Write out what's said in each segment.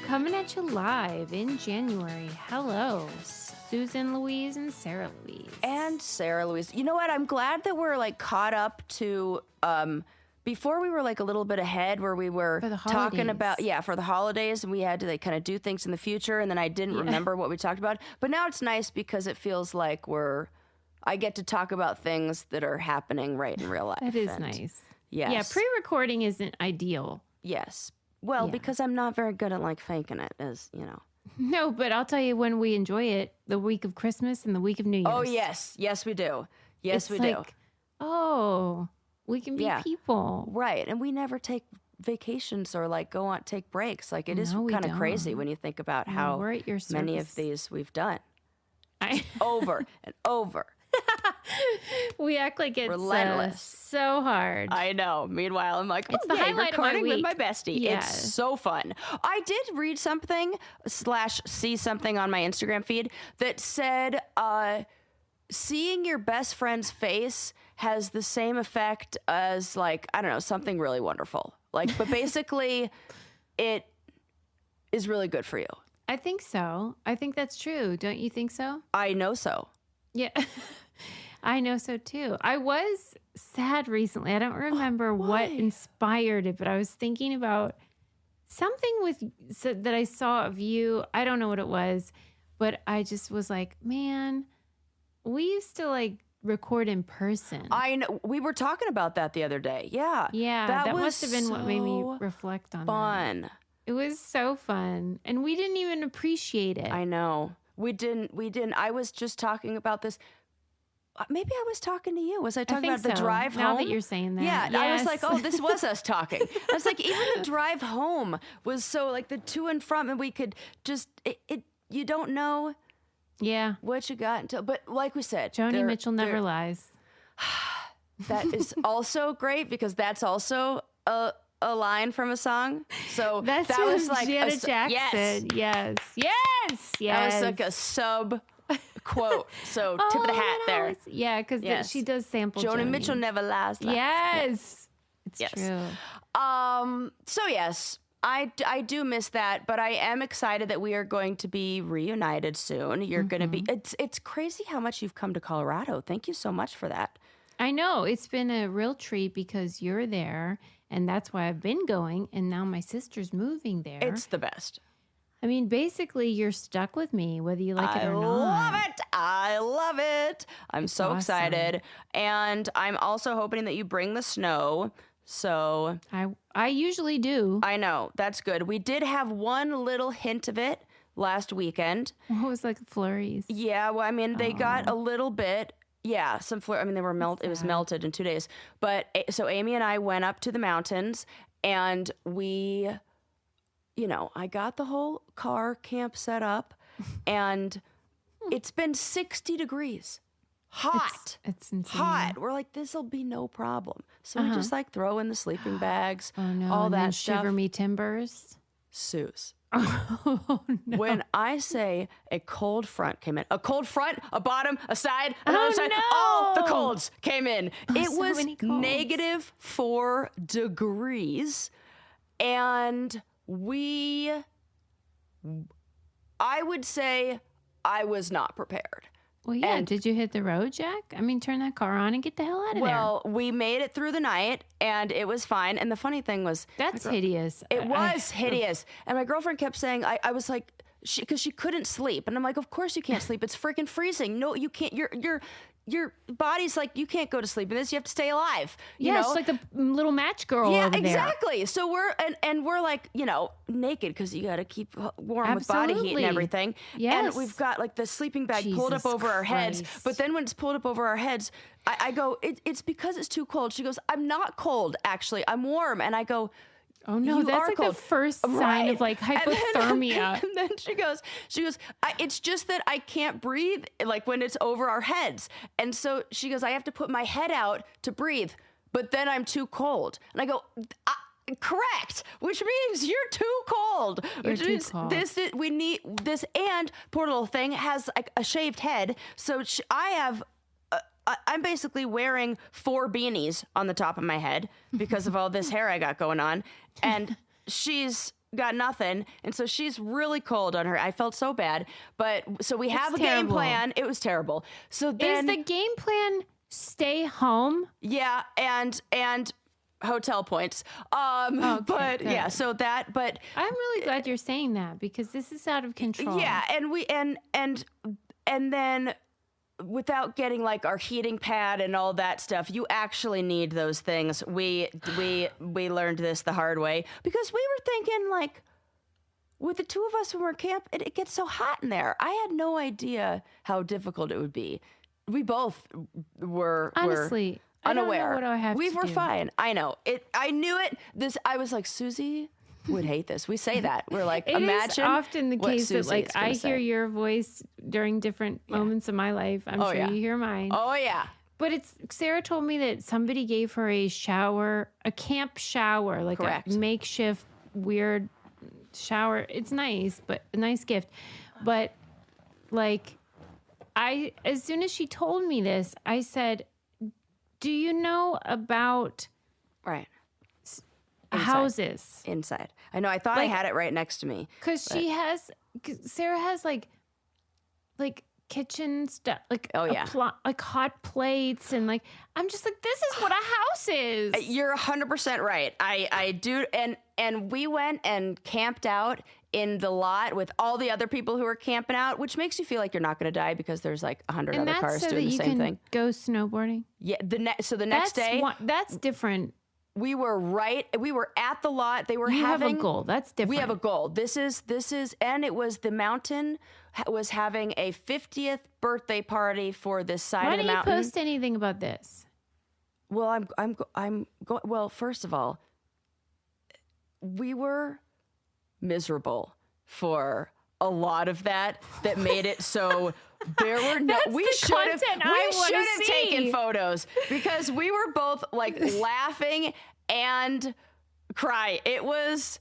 coming at you live in January. Hello, Susan Louise and Sarah Louise. And Sarah Louise. You know what? I'm glad that we're like caught up to, before we were like a little bit ahead where we were talking about, for the holidays, and we had to like kind of do things in the future, and then I didn't remember what we talked about. But now it's nice because it feels like I get to talk about things that are happening right in real life. That is nice. Yes. Yeah, pre-recording isn't ideal. Yes. Well, because I'm not very good at like faking it, as you know. No, but I'll tell you when we enjoy it, the week of Christmas and the week of New Year's. Oh, yes. Yes, we do. Yes, we do. Oh, we can be people. Right. And we never take vacations or like take breaks. Like it is kind of crazy when you think about how many of these we've done. Over and over. We act like it's relentless. So hard. I know. Meanwhile, I'm like, it's the highlight of my week. With my bestie. Yes. It's so fun. I did read something / see something on my Instagram feed that said, seeing your best friend's face has the same effect as like, I don't know, something really wonderful. Like, but basically it is really good for you. I think so. I think that's true. Don't you think so? I know so. Yeah. I know so too. I was sad recently. I don't remember what inspired it, but I was thinking about something that I saw of you. I don't know what it was, but I just was like, man, we used to like record in person. I know. We were talking about that the other day. Yeah. Yeah. That must have been what made me reflect on fun. That. It was so fun. And we didn't even appreciate it. I know. We didn't. I was just talking about this. Maybe I was talking to you. Was I talking about the drive home? Now that you're saying that. Yeah. Yes. I was like, oh, this was us talking. I was like, even the drive home was so like the to and from, and we could just, you don't know what you got until, but like we said. Joni Mitchell never lies. That is also great because that's also a line from a song. So that was like Janet Jackson. Yes. That was like a sub quote. So tip of the hat there. Yeah, because she does sample Joni. Mitchell never lies. Yes. It's true. So yes, I do miss that, but I am excited that we are going to be reunited soon. You're going to be, it's crazy how much you've come to Colorado. Thank you so much for that. I know. It's been a real treat because you're there, and that's why I've been going, and now my sister's moving there. It's the best. I mean, basically, you're stuck with me, whether you like it or not. I love it. I'm so excited. And I'm also hoping that you bring the snow. So I usually do. I know. That's good. We did have one little hint of it last weekend. What was like flurries? Yeah. Well, I mean, they got a little bit. Yeah, some flurries. I mean, they were melted. It was melted in 2 days. But so Amy and I went up to the mountains, and we, I got the whole car camp set up, and it's been 60 degrees. Hot. It's insane. Hot. We're like, this'll be no problem. So we just like throw in the sleeping bags, all that then stuff. Shiver me timbers. Suze. Oh, no. When I say a cold front came in, a cold front, a bottom, a side, another side, all the colds came in. It was -4 degrees. And I would say I was not prepared. Well, yeah. Did you hit the road, Jack? I mean, turn that car on and get the hell out of there. Well, we made it through the night, and it was fine. And the funny thing was... That's hideous. It was hideous. And my girlfriend kept saying, I was like... Because she couldn't sleep. And I'm like, of course you can't sleep. It's freaking freezing. No, you can't. Your body's like, you can't go to sleep in this. You have to stay alive. You know? It's like the little match girl over there. Exactly. So we're like, naked because you got to keep warm with body heat and everything. Yes. And we've got like the sleeping bag pulled up over our heads. But then when it's pulled up over our heads, I go, it's because it's too cold. She goes, I'm not cold, actually. I'm warm. And I go, oh no, that's like cold. The first sign of like hypothermia. And then she goes, it's just that I can't breathe like when it's over our heads. And so she goes, I have to put my head out to breathe, but then I'm too cold. And I go, correct, which means you're too cold. We need this, and poor little thing has like a shaved head. So I'm basically wearing 4 beanies on the top of my head because of all this hair I got going on. And she's got nothing. And so she's really cold on her. I felt so bad. But so we have a game terrible. plan. It was terrible. So then Is the game plan stay home? yeah, and hotel points. But good. yeah, so that, but I'm really glad you're saying that because this is out of control. yeah, and then without getting like our heating pad and all that stuff, you actually need those things. We learned this the hard way because we were thinking like with the two of us when we're camp, it gets so hot in there. I had no idea how difficult it would be. We both were Honestly, unaware. I don't know what I have we to were do. fine. I know it. I knew it. I was like, Susie would hate this. We say that. We're like, It imagine. is often the what case that Susie like is gonna I say. hear your voice during different moments of my life. I'm Oh, sure yeah. you hear mine. Oh yeah. But Sarah told me that somebody gave her a camp shower, like Correct. a makeshift weird shower. It's nice, but a nice gift. But like as soon as she told me this, I said, "Do you know about Right. houses?" Inside. I know. I thought I Like- had it right next to me. Because Sarah has like kitchen stuff, like Oh, yeah. like hot plates, and like I'm just like, this is what a house is. You're 100% right. I do. And we went and camped out in the lot with all the other people who are camping out, which makes you feel like you're not going to die because there's like 100 And other that's cars so that doing the you same can thing. go snowboarding. Yeah. So the next day That's different. we were at the lot. They were You have having a goal. That's different. We have a goal. This is, and it was the mountain was having a 50th birthday party for this side Why of the don't you mountain. post anything about this? Well, I'm going. Well, first of all, we were miserable for a lot of that made it so there were no. That's We the should have. content I We wanna should have see. taken photos because we were both like laughing and crying. It was.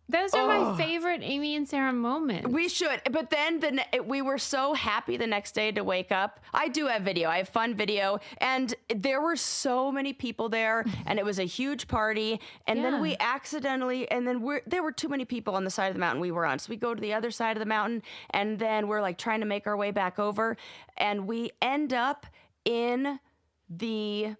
Those are my favorite Amy and Sarah moments. We should, but then we were so happy the next day to wake up. I do have video. I have fun video, and there were so many people there, and it was a huge party. And then Yeah. we accidentally, and then there were too many people on the side of the mountain we were on, so we go to the other side of the mountain, and then we're like trying to make our way back over, and we end up in the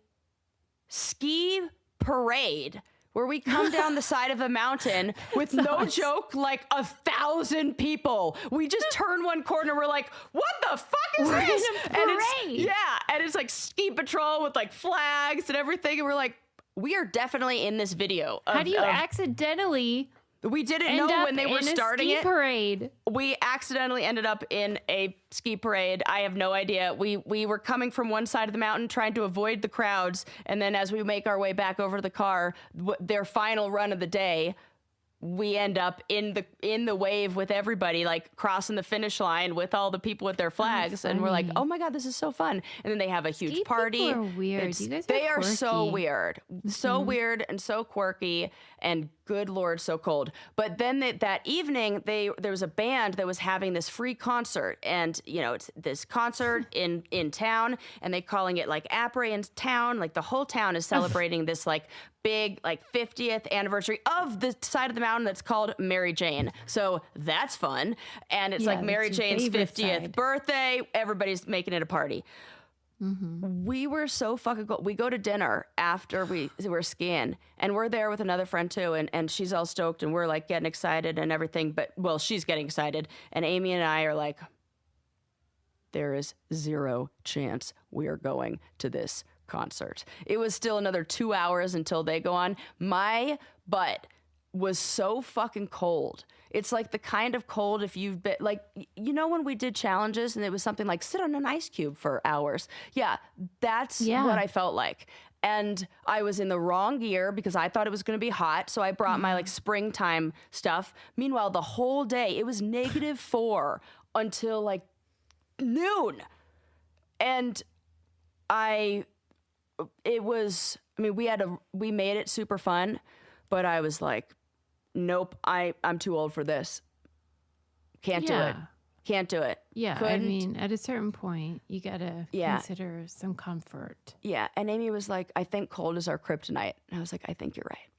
ski parade. Where we come down the side of the mountain with no joke, like 1,000 people. We just turn one corner. We're like, what the fuck is We're this? in a And it's, parade. and it's like ski patrol with like flags and everything. And we're like, we are definitely in this video. How do you accidentally We didn't end know up when they were in a starting ski it. parade? We accidentally ended up in a ski parade. I have no idea. We were coming from one side of the mountain trying to avoid the crowds, and then as we make our way back over to the car, their final run of the day, we end up in the wave with everybody, like crossing the finish line with all the people with their flags, and we're like, funny. oh my god, this is so fun! And then they have a huge Ski party. people are weird. You guys are They are so quirky. weird, so weird and so quirky, and good lord, so cold. But then that evening, there was a band that was having this free concert, and it's this concert in town, and they calling it like Apparel in town, like the whole town is celebrating this like big like 50th anniversary of the side of the mountain that's called Mary Jane. So that's fun, and it's Yeah, like Mary that's your Jane's favorite 50th side. birthday. Everybody's making it a party. Mm-hmm. We were so fucking cool. We go to dinner after we were skiing, and we're there with another friend too, and she's all stoked, and we're like getting excited and everything. But well, she's getting excited, and Amy and I are like, there is zero chance we are going to this concert. It was still another 2 hours until they go on. My butt was so fucking cold. It's like the kind of cold if you've been like, when we did challenges and it was something like sit on an ice cube for hours. Yeah, that's what I felt like. And I was in the wrong gear because I thought it was going to be hot. So I brought my like springtime stuff. Meanwhile, the whole day it was -4 until like noon. And we made it super fun, but I was like, nope, I'm too old for this. Can't do it. Can't do it. Yeah, Couldn't. I mean, at a certain point, you gotta consider some comfort. Yeah, and Amy was like, I think cold is our kryptonite. And I was like, I think you're right.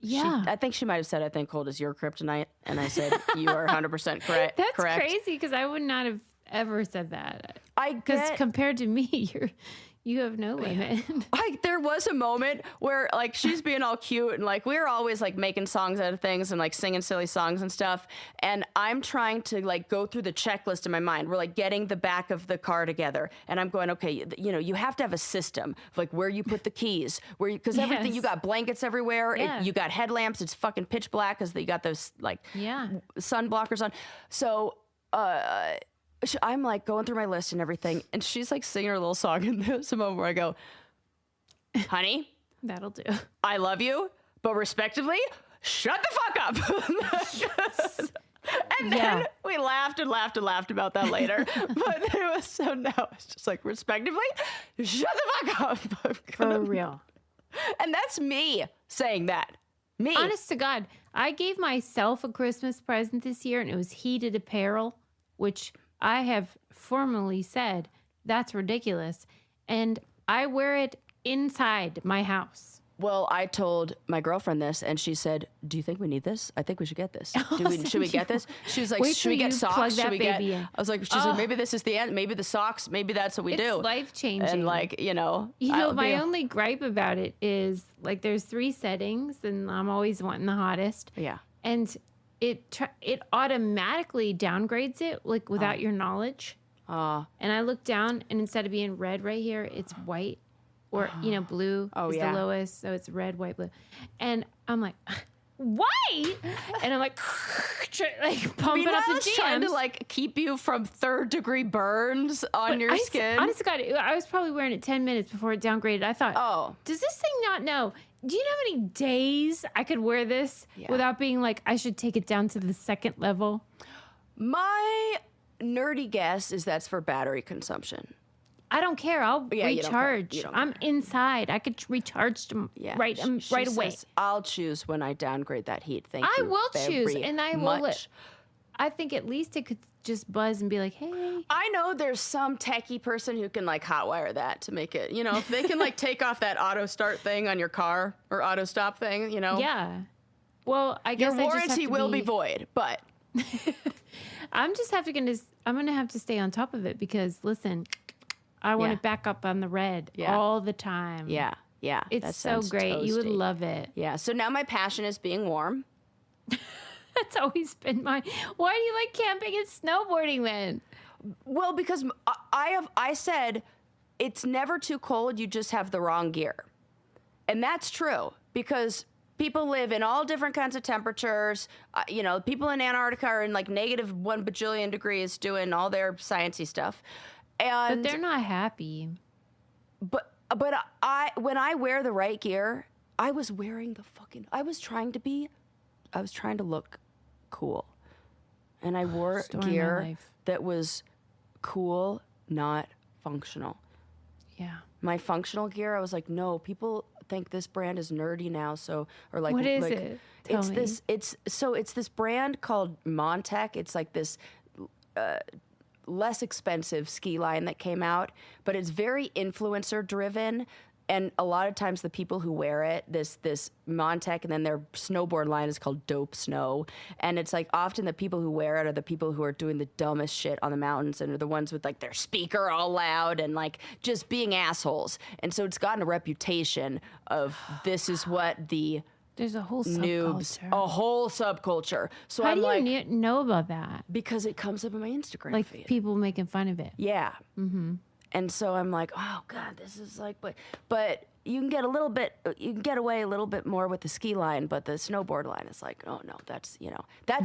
Yeah. I think she might have said, I think cold is your kryptonite. And I said, you are 100% correct. That's crazy because I would not have ever said that. Because compared to me, you have no limit. There was a moment where like she's being all cute and like we're always like making songs out of things and like singing silly songs and stuff. And I'm trying to like go through the checklist in my mind. We're like getting the back of the car together. And I'm going, okay, you know, you have to have a system of like where you put the keys, because everything, you got blankets everywhere. Yeah. You got headlamps. It's fucking pitch black because you got those like sun blockers on. So, I'm like going through my list and everything, and she's like singing her little song, and there's a moment where I go, honey, that'll do. I love you, but respectively, shut the fuck up. And then we laughed and laughed and laughed about that later. But it was so now it's just like, respectively, shut the fuck up. For real. And that's me saying that. Me. Honest to God, I gave myself a Christmas present this year, and it was heated apparel, which I have formally said that's ridiculous. And I wear it inside my house. Well, I told my girlfriend this, and she said, do you think we need this? I think we should get this. Should we get this? She was like, should we get socks? Should we get? I was like, she's like, maybe this is the end. Maybe the socks. Maybe that's what we do. It's life-changing. And like, my only gripe about it is like there's 3 settings, and I'm always wanting the hottest. Yeah. And it automatically downgrades it like without your knowledge. And I look down, and instead of being red right here, it's white. Or, blue is the lowest. So it's red, white, blue. And I'm like, white? And I'm like pumping up the jams. Trying to like keep you from 3rd-degree burns on your skin. Honest to God, I was probably wearing it 10 minutes before it downgraded. I thought, does this thing not know? Do you know how many days I could wear this without being like, I should take it down to the 2nd level? My nerdy guess is that's for battery consumption. I don't care. I'll recharge. I'm inside. I could recharge right away. Says, I'll choose when I downgrade that heat. Thank you. I will choose, and I will. I think at least it could just buzz and be like, "Hey." I know there's some techie person who can like hotwire that to make it. If they can like take off that auto start thing on your car or auto stop thing. Yeah. Well, I guess your warranty will be void, but I'm gonna have to stay on top of it because listen. I want it back up on the red all the time. Yeah. It's so great. Toasty. You would love it. Yeah. So now my passion is being warm. That's always been mine. Why do you like camping and snowboarding then? Well, because I said it's never too cold. You just have the wrong gear. And that's true because people live in all different kinds of temperatures. People in Antarctica are in like -1 bajillion degrees doing all their sciencey stuff. But they're not happy. But when I wear the right gear, I was wearing I was trying to look cool. And I wore gear that was cool, not functional. Yeah. My functional gear, I was like, no, people think this brand is nerdy now. So, or like, what is it? Tell me. It's this brand called Montec. It's like this, less expensive ski line that came out, but it's very influencer driven. And a lot of times the people who wear it, this Montec, and then their snowboard line is called Dope Snow. And it's like often the people who wear it are the people who are doing the dumbest shit on the mountains and are the ones with like their speaker all loud and like just being assholes. And so it's gotten a reputation of this is what there's a whole noobs, subculture. a whole subculture. So How do you know about that? Because it comes up in my Instagram like feed. People making fun of it. Yeah. Mm-hmm. And so I'm like, oh God, this is like, but you can get away a little bit more with the ski line, but the snowboard line is like, oh no, that's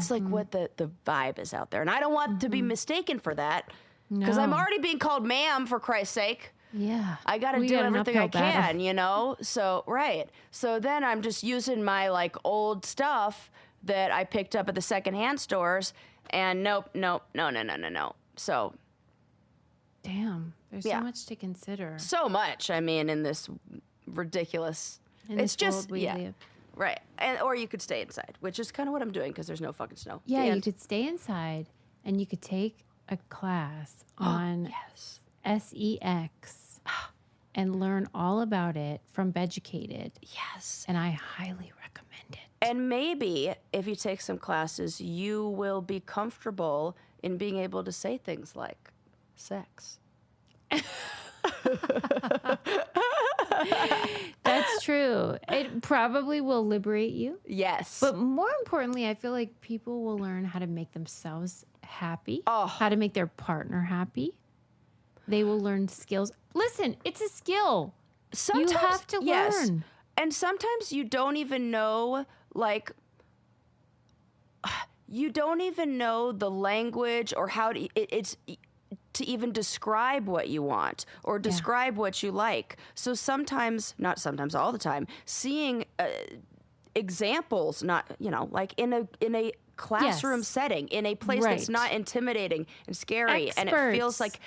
like what the vibe is out there. And I don't want to be mistaken for that because I'm already being called ma'am, for Christ's sake. Yeah. I got to do everything I can, So, right. So then I'm just using my like old stuff that I picked up at the secondhand stores and no. So. Damn. There's so much to consider. So much, in this ridiculous. It's just, live. Right. Or you could stay inside, which is kind of what I'm doing because there's no fucking snow. Yeah, you could stay inside and you could take a class on SEX and learn all about it from Beducated. Yes. And I highly recommend it. And maybe if you take some classes, you will be comfortable in being able to say things like sex. That's true. It probably will liberate you. Yes. But more importantly, I feel like people will learn how to make themselves happy, Oh. how to make their partner happy. They will learn skills. Listen, it's a skill. Sometimes, you have to learn. And sometimes you don't even know, like, you don't even know the language or how to, it's to even describe what you want or describe what you like. So sometimes, not sometimes, all the time, seeing examples, not, like in a classroom setting, in a place that's not intimidating and scary. And it feels like,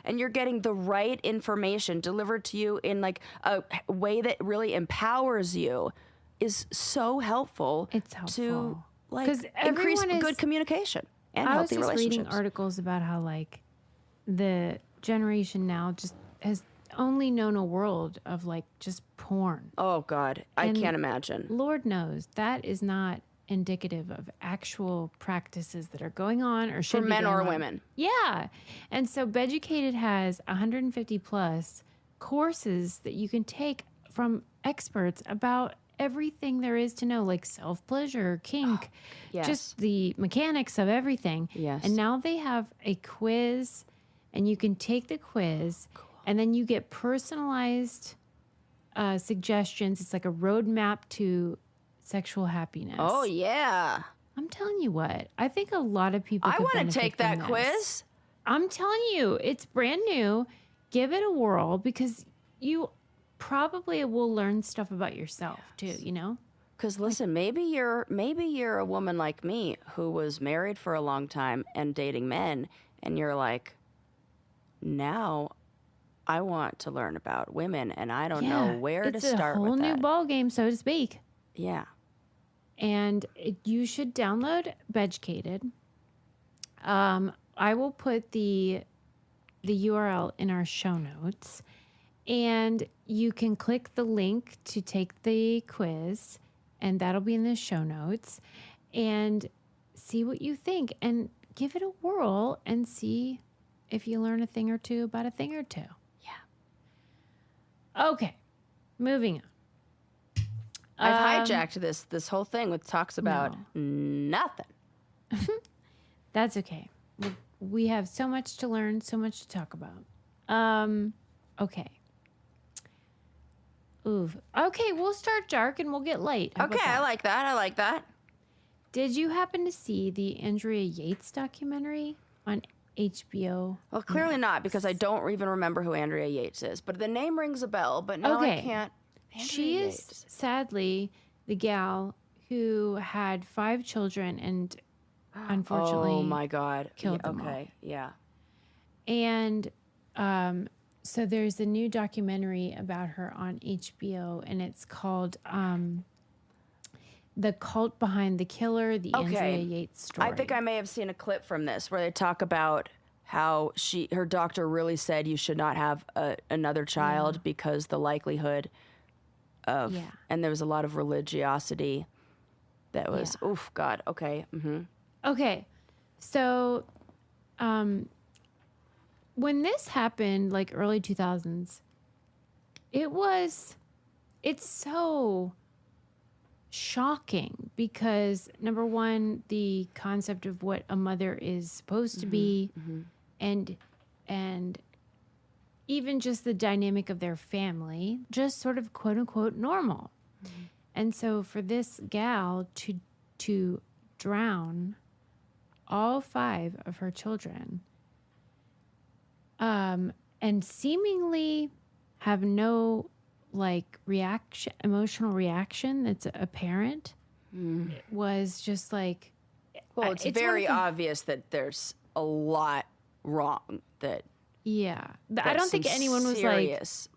and you're getting the right information delivered to you in like a way that really empowers you is so helpful. It's helpful. To like increase good communication and healthy relationships. I was just reading articles about how like the generation now just has only known a world of like just porn. Oh God, I can't imagine. Lord knows that is not indicative of actual practices that are going on or should for be men going or on. women. Yeah. And so Beducated has 150 plus courses that you can take from experts about everything there is to know, like self-pleasure, kink, just the mechanics of everything. Yes. And now they have a quiz, and you can take the quiz, and then you get personalized suggestions. It's like a roadmap to sexual happiness. Oh, yeah. I'm telling you what, I think a lot of people I want to take that quiz. I'm telling you, it's brand new. Give it a whirl because you probably will learn stuff about yourself too, Because listen, maybe you're a woman like me who was married for a long time and dating men, and you're like, now I want to learn about women, and I don't know where to start with that. It's a whole new ball game, so to speak. Yeah. And you should download Beducated. I will put the URL in our show notes, and you can click the link to take the quiz, and that'll be in the show notes, and see what you think, and give it a whirl and see if you learn a thing or two about a thing or two. Yeah. Okay. Moving on. I've hijacked this whole thing with talks about nothing. That's okay. We have so much to learn, so much to talk about. Okay. Ooh. Okay, we'll start dark and we'll get light. Okay, I like that. Did you happen to see the Andrea Yates documentary on HBO? Well, clearly not, because I don't even remember who Andrea Yates is. But the name rings a bell, but now I can't. She is sadly the gal who had 5 children and unfortunately oh my God, killed them all. Okay, yeah. And so there's a new documentary about her on HBO, and it's called The Cult Behind the Killer, the Andrea Yates story. I think I may have seen a clip from this where they talk about how her doctor really said you should not have another child because the likelihood of, and there was a lot of religiosity that was, oof, God, okay. Mm-hmm. Okay, so when this happened, like early 2000s, it's so shocking because, number one, the concept of what a mother is supposed to be, and even just the dynamic of their family, just sort of quote unquote normal. And so for this gal to drown all 5 of her children, and seemingly have no like emotional reaction that's apparent, it was just like, well, it's very obvious that there's a lot wrong. I don't think anyone was serious,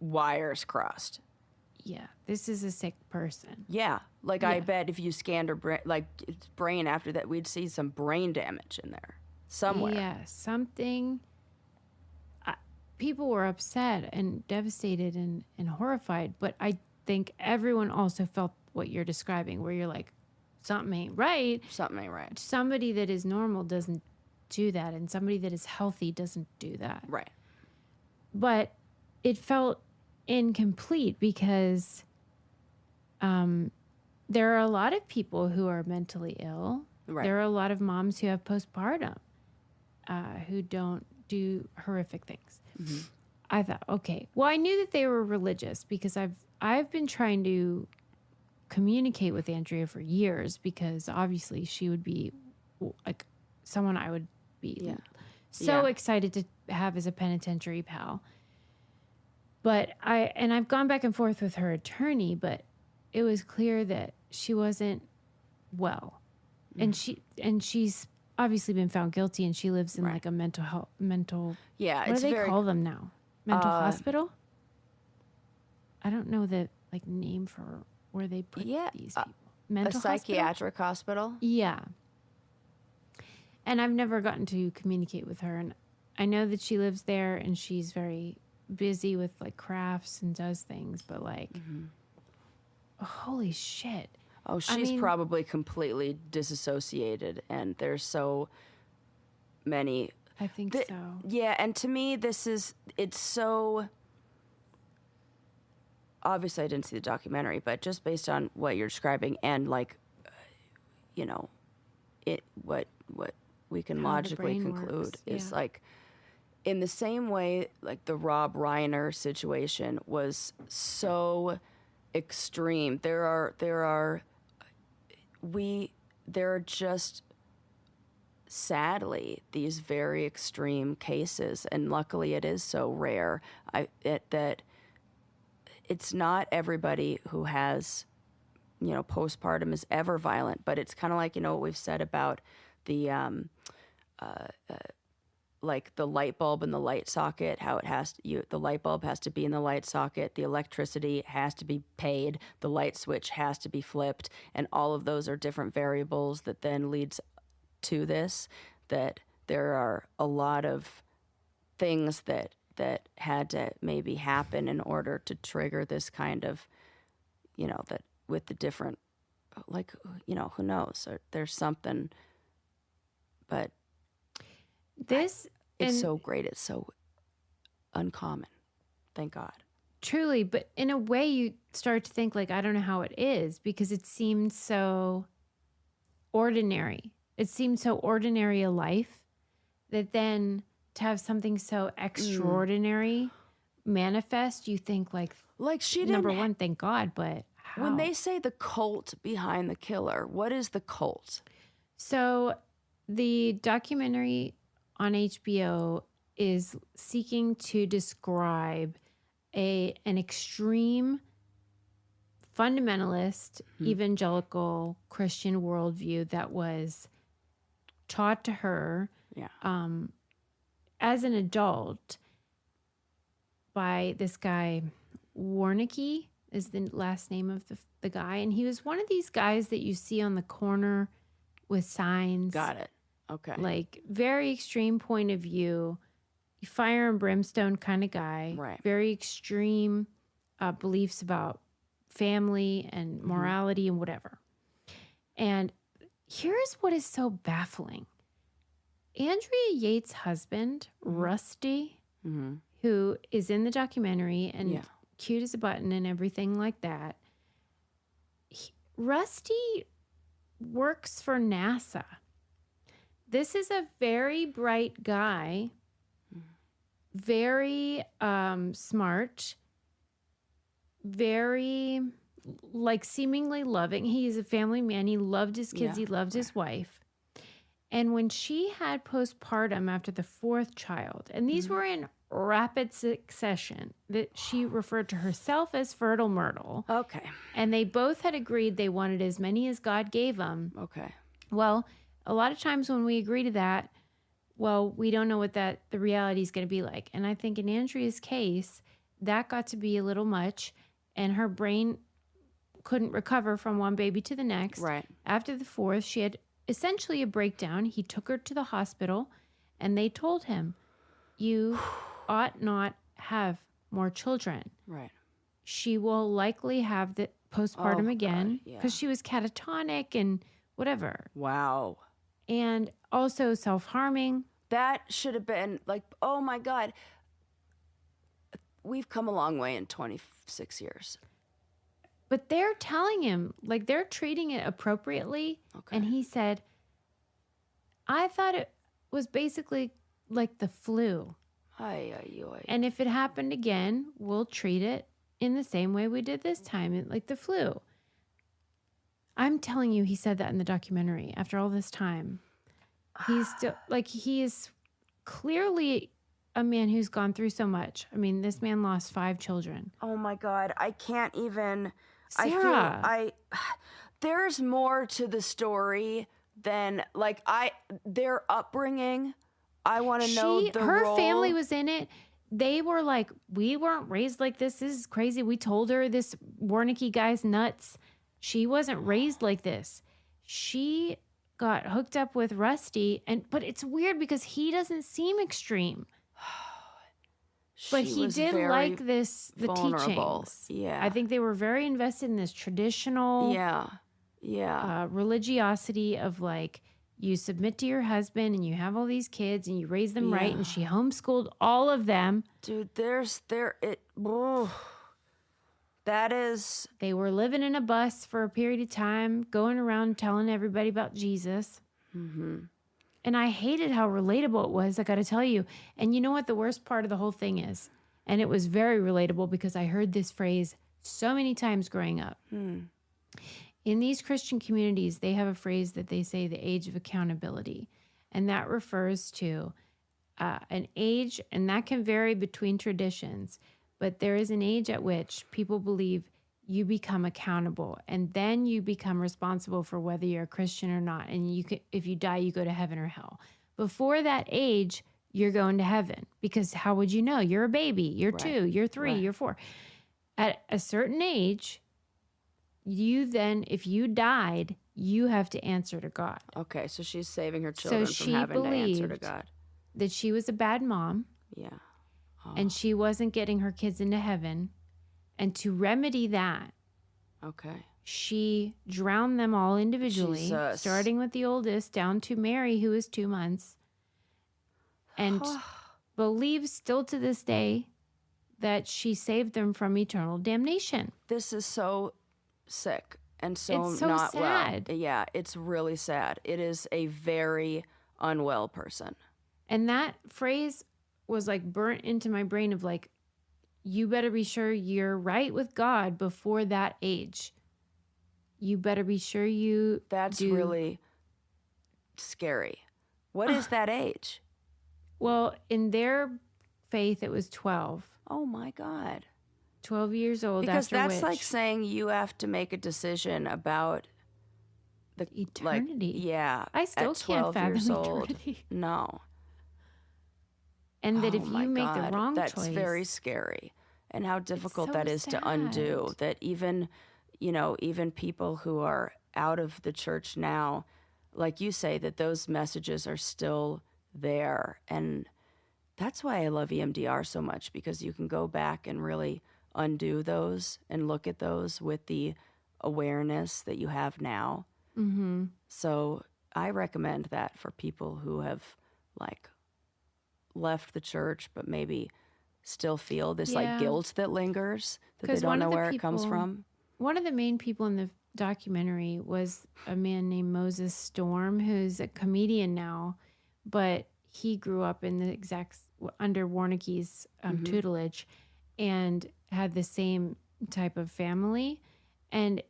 wires crossed. Yeah, this is a sick person. Yeah, I bet if you scanned her brain after that, we'd see some brain damage in there somewhere. Yeah, something. People were upset and devastated and horrified, but think everyone also felt what you're describing, where you're like, something ain't right. Something ain't right. Somebody that is normal doesn't do that, and somebody that is healthy doesn't do that. Right. But it felt incomplete because there are a lot of people who are mentally ill. Right. There are a lot of moms who have postpartum who don't do horrific things. Mm-hmm. I thought, okay, well, I knew that they were religious because I've been trying to communicate with Andrea for years, because obviously she would be like someone I would be so excited to have as a penitentiary pal. But I've gone back and forth with her attorney, but it was clear that she wasn't well. And she's obviously been found guilty, and she lives in like a mental Yeah, what do they call them now? Mental hospital? I don't know the like name for where they put these people. Mental a psychiatric hospital? Yeah. And I've never gotten to communicate with her, and I know that she lives there and she's very busy with like crafts and does things, but like holy shit. Oh, she's probably completely disassociated, and there's so many. I think so. Yeah, and to me, it's so. Obviously, I didn't see the documentary, but just based on what you're describing, and like, what we can logically conclude is like, in the same way, like the Rob Reiner situation was so extreme. There are just sadly these very extreme cases, and luckily it is so rare that it's not everybody who has postpartum is ever violent, but it's kind of like what we've said about the like the light bulb in the light socket, how it has to, the light bulb has to be in the light socket, the electricity has to be paid, the light switch has to be flipped, and all of those are different variables that then leads to this, that there are a lot of things that had to maybe happen in order to trigger this kind of, that with the different, like, who knows, or there's something, but it's so great. It's so uncommon. Thank God. Truly. But in a way you start to think like, I don't know how it is, because it seems so ordinary. It seems so ordinary a life that then to have something so extraordinary manifest, you think like she didn't. Number one, thank God, but how? When they say the cult behind the killer, what is the cult? So the documentary on HBO is seeking to describe an extreme fundamentalist, evangelical Christian worldview that was taught to her as an adult by this guy, Warnicki is the last name of the guy. And he was one of these guys that you see on the corner with signs. Got it. Okay. Like very extreme point of view, fire and brimstone kind of guy. Right. Very extreme beliefs about family and morality and whatever. And here's what is so baffling. Andrea Yates' husband, Rusty, who is in the documentary and cute as a button and everything like that, Rusty works for NASA. This is a very bright guy, very smart, very like seemingly loving. He's a family man. He loved his kids. He loved his wife. And when she had postpartum after the fourth child, and these were in rapid succession, that she referred to herself as Fertile Myrtle. Okay. And they both had agreed they wanted as many as God gave them. Okay. Well, a lot of times when we agree to that, well, we don't know what the reality is going to be like. And I think in Andrea's case, that got to be a little much, and her brain couldn't recover from one baby to the next. Right. After the fourth, she had essentially a breakdown. He took her to the hospital, and they told him, you ought not have more children. Right. she will likely have the postpartum Oh, again God, yeah. because she was catatonic and whatever. Wow. And also self-harming. That should have been like, oh my God. We've come a long way in 26 years. But they're telling him, like, they're treating it appropriately. Okay. And he said, I thought it was basically like the flu. Ay, ay, ay. And if it happened again, we'll treat it in the same way we did this time, like the flu. I'm telling you, he said that in the documentary after all this time. He's still, like, he is clearly a man who's gone through so much. I mean, this man lost 5 children. Oh my God. I can't even. Sarah. There's more to the story than like their upbringing. I want to know her role. family was in it. They were like, we weren't raised like this. This is crazy. We told her this Warnicki guy's nuts. She wasn't raised like this. She got hooked up with Rusty, but it's weird because he doesn't seem extreme. But he did like the vulnerable. teachings. Yeah. I think they were very invested in this traditional religiosity of like, you submit to your husband and you have all these kids and you raise them right. And she homeschooled all of them. Dude, they were living in a bus for a period of time, going around telling everybody about Jesus. Mm-hmm. And I hated how relatable it was, I got to tell you. And you know what the worst part of the whole thing is? And it was very relatable because I heard this phrase so many times growing up. In these Christian communities, they have a phrase that they say the age of accountability. And that refers to an age, and that can vary between traditions. But there is an age at which people believe you become accountable, and then you become responsible for whether you're a Christian or not. And if you die, you go to heaven or hell. Before that age, you're going to heaven because how would you know? You're a baby. You're 2, you're 3, you're 4. At a certain age, if you died, you have to answer to God. Okay, so she's saving her children from having to answer to God. That she was a bad mom. Yeah. Oh. And she wasn't getting her kids into heaven. And to remedy that, she drowned them all individually, starting with the oldest down to Mary, who was 2 months, and believes still to this day that she saved them from eternal damnation. This is so sick and so, it's so not sad. Well. Yeah, it's really sad. It is a very unwell person. And that phrase was like burnt into my brain of like, you better be sure you're right with God before that age. You better be sure you That's really scary. What is that age? Well, in their faith, it was 12. Oh, my God. 12 years old. Because after that's like saying you have to make a decision about the eternity. I still can't fathom eternity. No. And that if you make the wrong choice. That's very scary. And how difficult that is to undo. That even people who are out of the church now, like you say, that those messages are still there. And that's why I love EMDR so much, because you can go back and really undo those and look at those with the awareness that you have now. Mm-hmm. So I recommend that for people who have left the church, but maybe still feel this guilt that lingers, that they don't know where it comes from. One of the main people in the documentary was a man named Moses Storm, who's a comedian now, but he grew up in the under Warnicki's tutelage and had the same type of family. And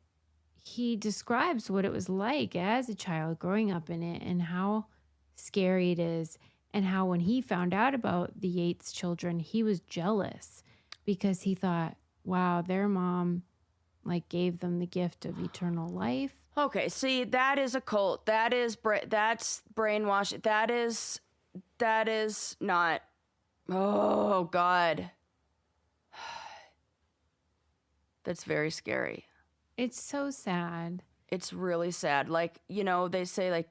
he describes what it was like as a child growing up in it and how scary it is. And how when he found out about the Yates children, he was jealous because he thought, wow, their mom gave them the gift of eternal life. Okay, see, that is a cult. That's brainwashing. That is not, oh God. That's very scary. It's so sad. It's really sad. They say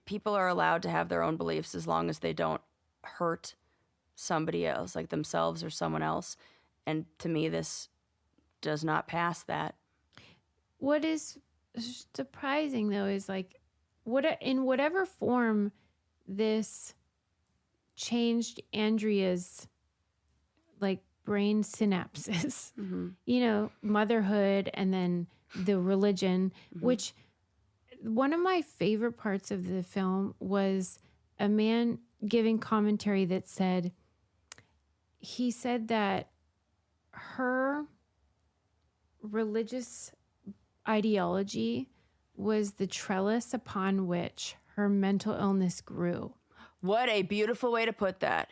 people are allowed to have their own beliefs as long as they don't hurt somebody else, like themselves or someone else. And to me, this does not pass that. What is surprising though is like in whatever form this changed Andrea's like brain synapses, motherhood and then the religion, which one of my favorite parts of the film was a man giving commentary that said that her religious ideology was the trellis upon which her mental illness grew. What a beautiful way to put that.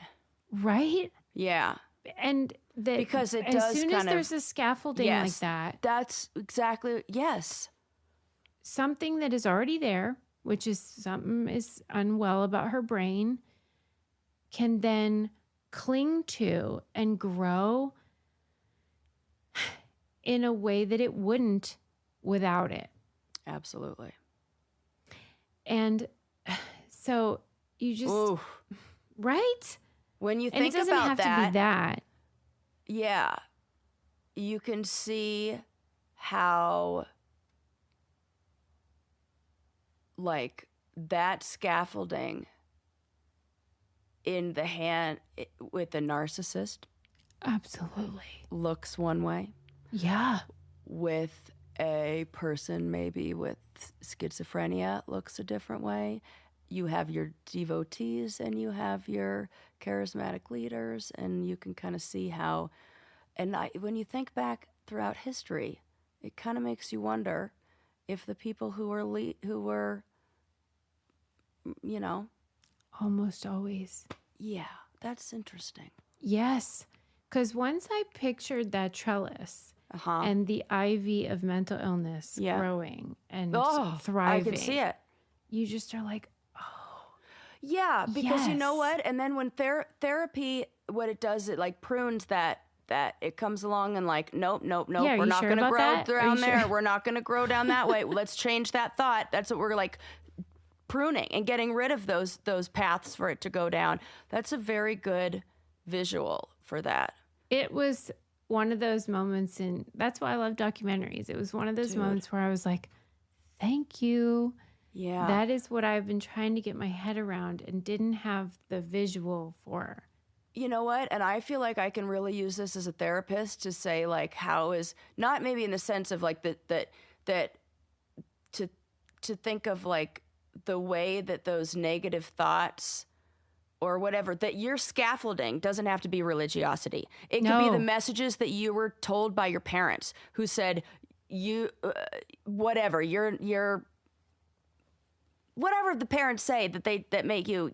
Right? Yeah. And that because it as does soon kind as there's a scaffolding like that, that's exactly, yes. Something that is already there, which is something is unwell about her brain, can then cling to and grow in a way that it wouldn't without it. Absolutely. And so you just, ooh. Right? When you and think it doesn't about have that, to be that. Yeah, you can see how, like, that scaffolding in the hand with the narcissist Absolutely looks one way. Yeah. With a person maybe with schizophrenia looks a different way. You have your devotees and you have your charismatic leaders, and you can kind of see how, when you think back throughout history, it kind of makes you wonder if the people who were, Almost always. Yeah, that's interesting. Yes. Because once I pictured that trellis and the ivy of mental illness growing and thriving. I can see it. You just are like, yeah, because you know what? And then when therapy, what it does, it like prunes that it comes along and like, nope. Yeah, we're not going to grow down there. Sure? We're not going to grow down that way. Let's change that thought. That's what we're like pruning and getting rid of those paths for it to go down. That's a very good visual for that. It was one of those moments, and that's why I love documentaries. It was one of those moments where I was like, thank you. Yeah. That is what I've been trying to get my head around and didn't have the visual for. You know what? And I feel like I can really use this as a therapist to say, like, how is, not maybe in the sense of like that to think of like the way that those negative thoughts or whatever, that your scaffolding doesn't have to be religiosity. It could be the messages that you were told by your parents who said, whatever, you're whatever the parents say that make you're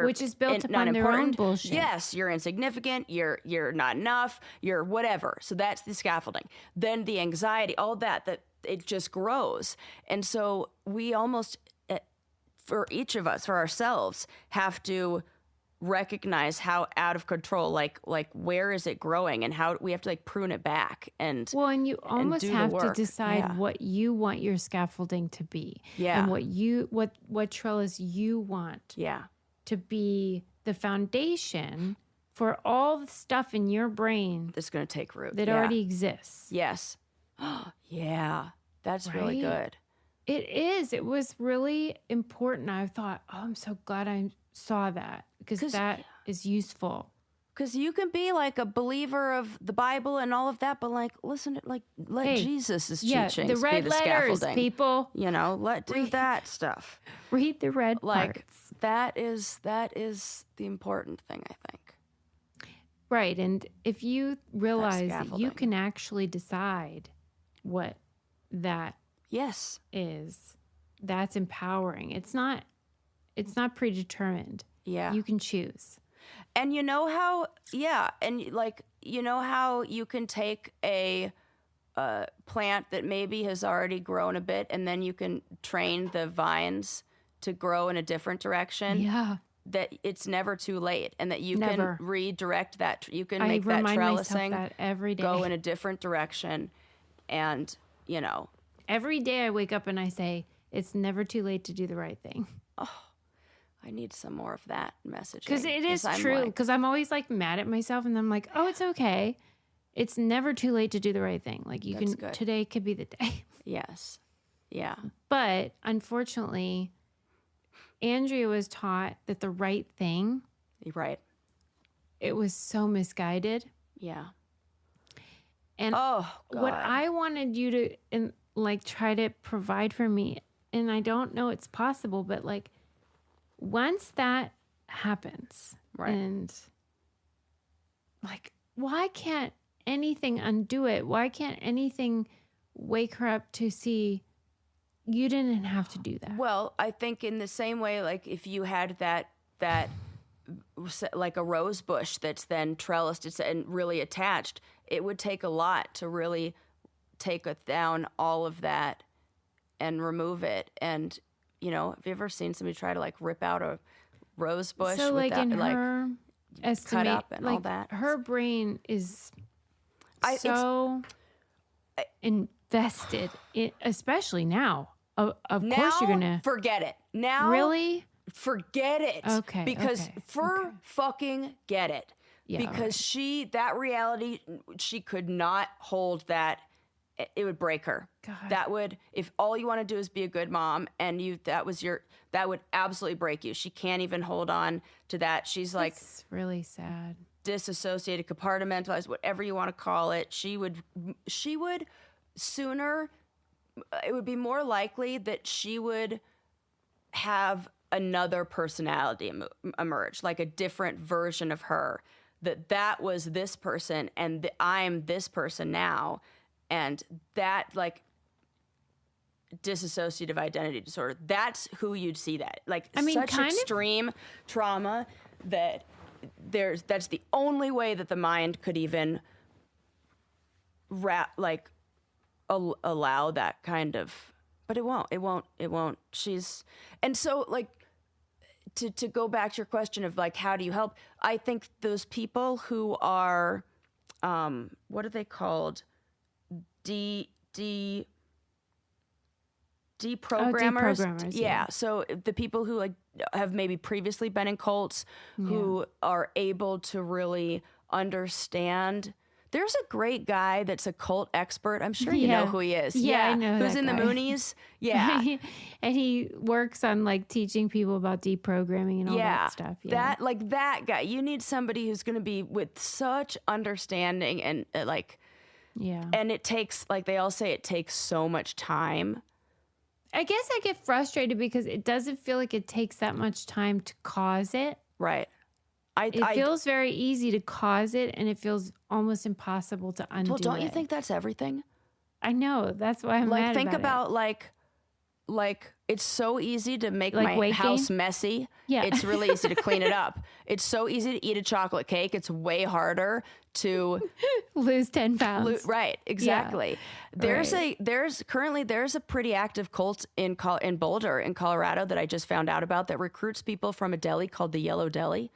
which is built upon their own bullshit. Yes, you're insignificant, you're not enough, you're whatever. So that's the scaffolding. Then the anxiety, all that it just grows. And so we almost, for each of us, for ourselves, have to recognize how out of control, like where is it growing, and how we have to like prune it back. And you almost have to decide what you want your scaffolding to be, and what trellis you want to be the foundation for all the stuff in your brain that's going to take root that already exists. Yes. Yeah, that's really good. It is. It was really important. I thought, I'm so glad I saw that, because that is useful. Because you can be like a believer of the Bible and all of that, but like, listen, like let Jesus' teachings the red be the letters, scaffolding. People. Do that stuff. Read the red parts. That is the important thing, I think. Right, and if you realize that you can actually decide what that is, that's empowering. It's not predetermined. Yeah. You can choose. And you know how, how you can take a plant that maybe has already grown a bit, and then you can train the vines to grow in a different direction. Yeah. That it's never too late, and that you Never. can redirect that. You can make I that remind trellising myself that every day. go in a different direction. And, every day I wake up and I say, it's never too late to do the right thing. Oh, I need some more of that messaging. Because it is true. Because I'm always like mad at myself, and I'm like, oh, it's okay. it's never too late to do the right thing. Like That's good. today could be the day. Yes. Yeah. But unfortunately, Andrea was taught that the right thing, You're right. it was so misguided. Yeah. And what I wanted you to try to provide for me, and I don't know it's possible, but like once that happens, Right. and like, why can't anything undo it? Why can't anything wake her up to see you didn't have to do that? Well, I think in the same way, like if you had that like a rose bush that's then trellised and really attached, it would take a lot to really take down all of that and remove it. And, you know, have you ever seen somebody try to like rip out a rose bush? So like without, in her estimate, cut up and like all that? her brain is so invested in, especially now. Of course you're gonna forget it. Now really forget it. Okay. Because fucking get it. Yeah, because that reality, she could not hold that. It would break her. God. That would, if all you want to do is be a good mom and that would absolutely break you. She can't even hold on to that. She's like, it's really sad. Disassociated, compartmentalized, whatever you want to call it. She would sooner, it would be more likely that she would have another personality emerge, like a different version of her, that was this person and I'm this person now. And that like dissociative identity disorder, that's who you'd see that. Like such extreme trauma that that's the only way that the mind could even allow that kind of, but it won't. And so like, to go back to your question of like, how do you help? I think those people who are, what are they called? Deprogrammers. Deprogrammers, yeah. So the people who like have maybe previously been in cults, who are able to really understand. There's a great guy that's a cult expert. I'm sure you know who he is. Yeah, I know who's that in guy. the Moonies. Yeah. And he works on like teaching people about deprogramming and all that stuff. Yeah. That guy. You need somebody who's going to be with such understanding and and it takes, like they all say, it takes so much time. I guess I get frustrated because it doesn't feel like it takes that much time to cause it. Right. It feels very easy to cause it, and it feels almost impossible to undo it. Well, don't you think that's everything? I know. That's why I'm mad think about it. Like it's so easy to make like my house messy. Yeah. It's really easy to clean it up. It's so easy to eat a chocolate cake. It's way harder to lose 10 pounds. Right. Exactly. Yeah. There's currently a pretty active cult in Boulder in Colorado that I just found out about that recruits people from a deli called the Yellow Deli.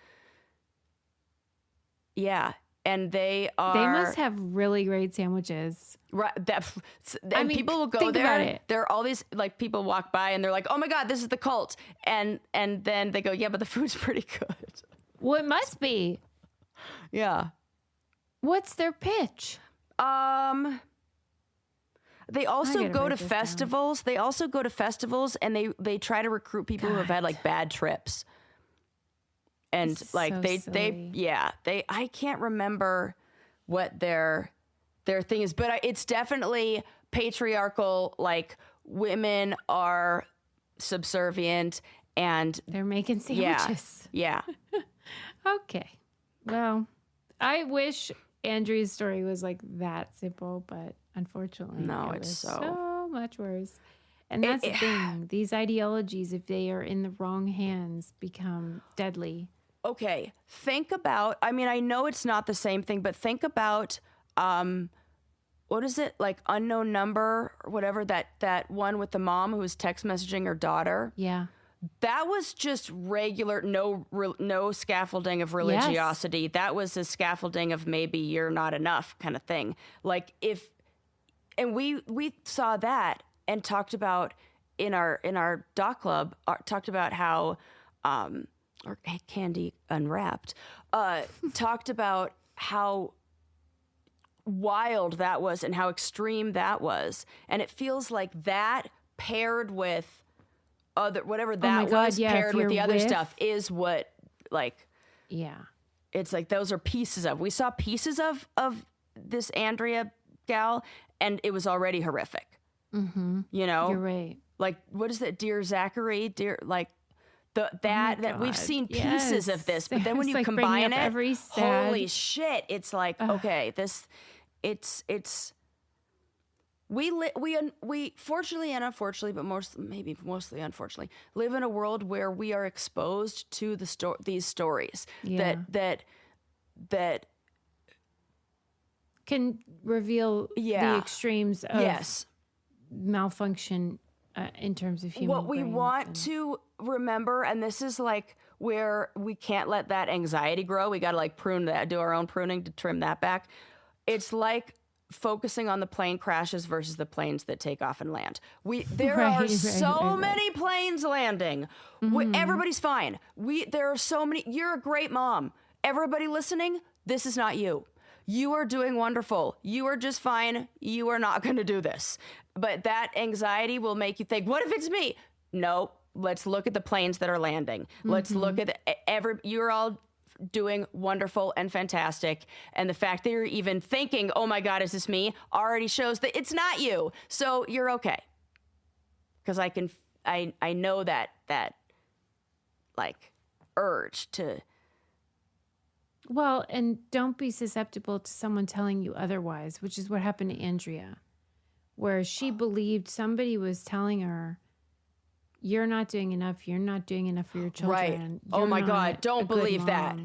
Yeah. And they must have really great sandwiches. Right. People will go there. About it. There are all these like people walk by and they're like, "Oh my God, this is the cult." And then they go, "Yeah, but the food's pretty good." Well, it must be. Yeah. What's their pitch? They also go to festivals. They also go to festivals and they try to recruit people who have had like bad trips. And like I can't remember what their thing is, but it's definitely patriarchal. Like women are subservient and they're making sandwiches. Yeah. Okay. Well, I wish Andrea's story was like that simple, but unfortunately, no, it it's was so much worse. And that's the thing. These ideologies, if they are in the wrong hands, become deadly. Okay, think about, I mean, I know it's not the same thing, but think about, what is it, like unknown number or whatever, that one with the mom who was text messaging her daughter? Yeah. That was just regular, no scaffolding of religiosity. Yes. That was a scaffolding of maybe you're not enough kind of thing. Like and we saw that and talked about in our doc club, talked about how, or Candy Unwrapped, talked about how wild that was and how extreme that was. And it feels like that paired with whatever that was paired with the other stuff is what, like, it's like those are pieces of. We saw pieces of this Andrea gal, and it was already horrific. You know, you're right. Like, what is that? Dear Zachary, that we've seen pieces of this, but then when you combine it, holy shit! It's like, okay, we fortunately and unfortunately, but mostly unfortunately, live in a world where we are exposed to these stories that can reveal the extremes of malfunction in terms of human what we want to remember, and this is like where we can't let that anxiety grow. We got to like prune that, do our own pruning to trim that back. It's like focusing on the plane crashes versus the planes that take off and land. There are so many planes landing. Everybody's fine. There are so many. You're a great mom. Everybody listening, this is not you. You are doing wonderful. You are just fine. You are not going to do this. But that anxiety will make you think, what if it's me? No, let's look at the planes that are landing. Let's look at you're all doing wonderful and fantastic. And the fact that you're even thinking, oh my God, is this me? Already shows that it's not you. So you're okay. Because I know that like urge to. Well, and don't be susceptible to someone telling you otherwise, which is what happened to Andrea, where she believed somebody was telling her, you're not doing enough. You're not doing enough for your children. Right. Oh my God. Don't believe that.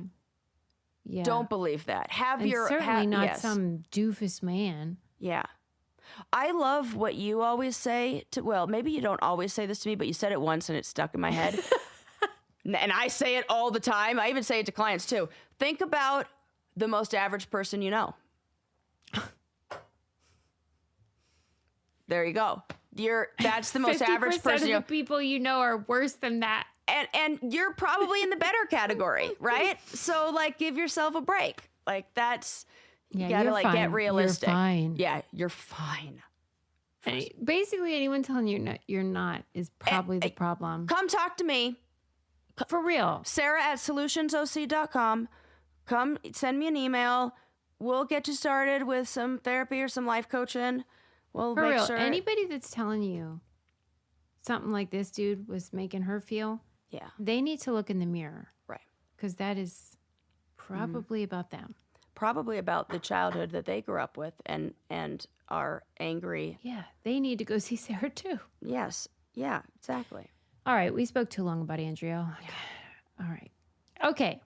Yeah. Don't believe that. Certainly not some doofus man. Yeah. I love what you always say maybe you don't always say this to me, but you said it once and it stuck in my head. And I say it all the time. I even say it to clients too. Think about the most average person you know. There you go. That's the most average person. 50% of the people you know are worse than that. And you're probably in the better category, right? So like, give yourself a break. Like you gotta like get realistic. You're fine. Yeah, you're fine. Basically, anyone telling you you're not is probably the problem. Come talk to me. For real. Sarah@solutionsoc.com. Come send me an email. We'll get you started with some therapy or some life coaching. We'll For make real. sure. Anybody that's telling you something like this dude was making her feel, they need to look in the mirror. Right. Because that is probably about them. Probably about the childhood that they grew up with and are angry. Yeah. They need to go see Sarah too. Yes. Yeah, exactly. All right. We spoke too long about Andrea. Yeah. All right. Okay.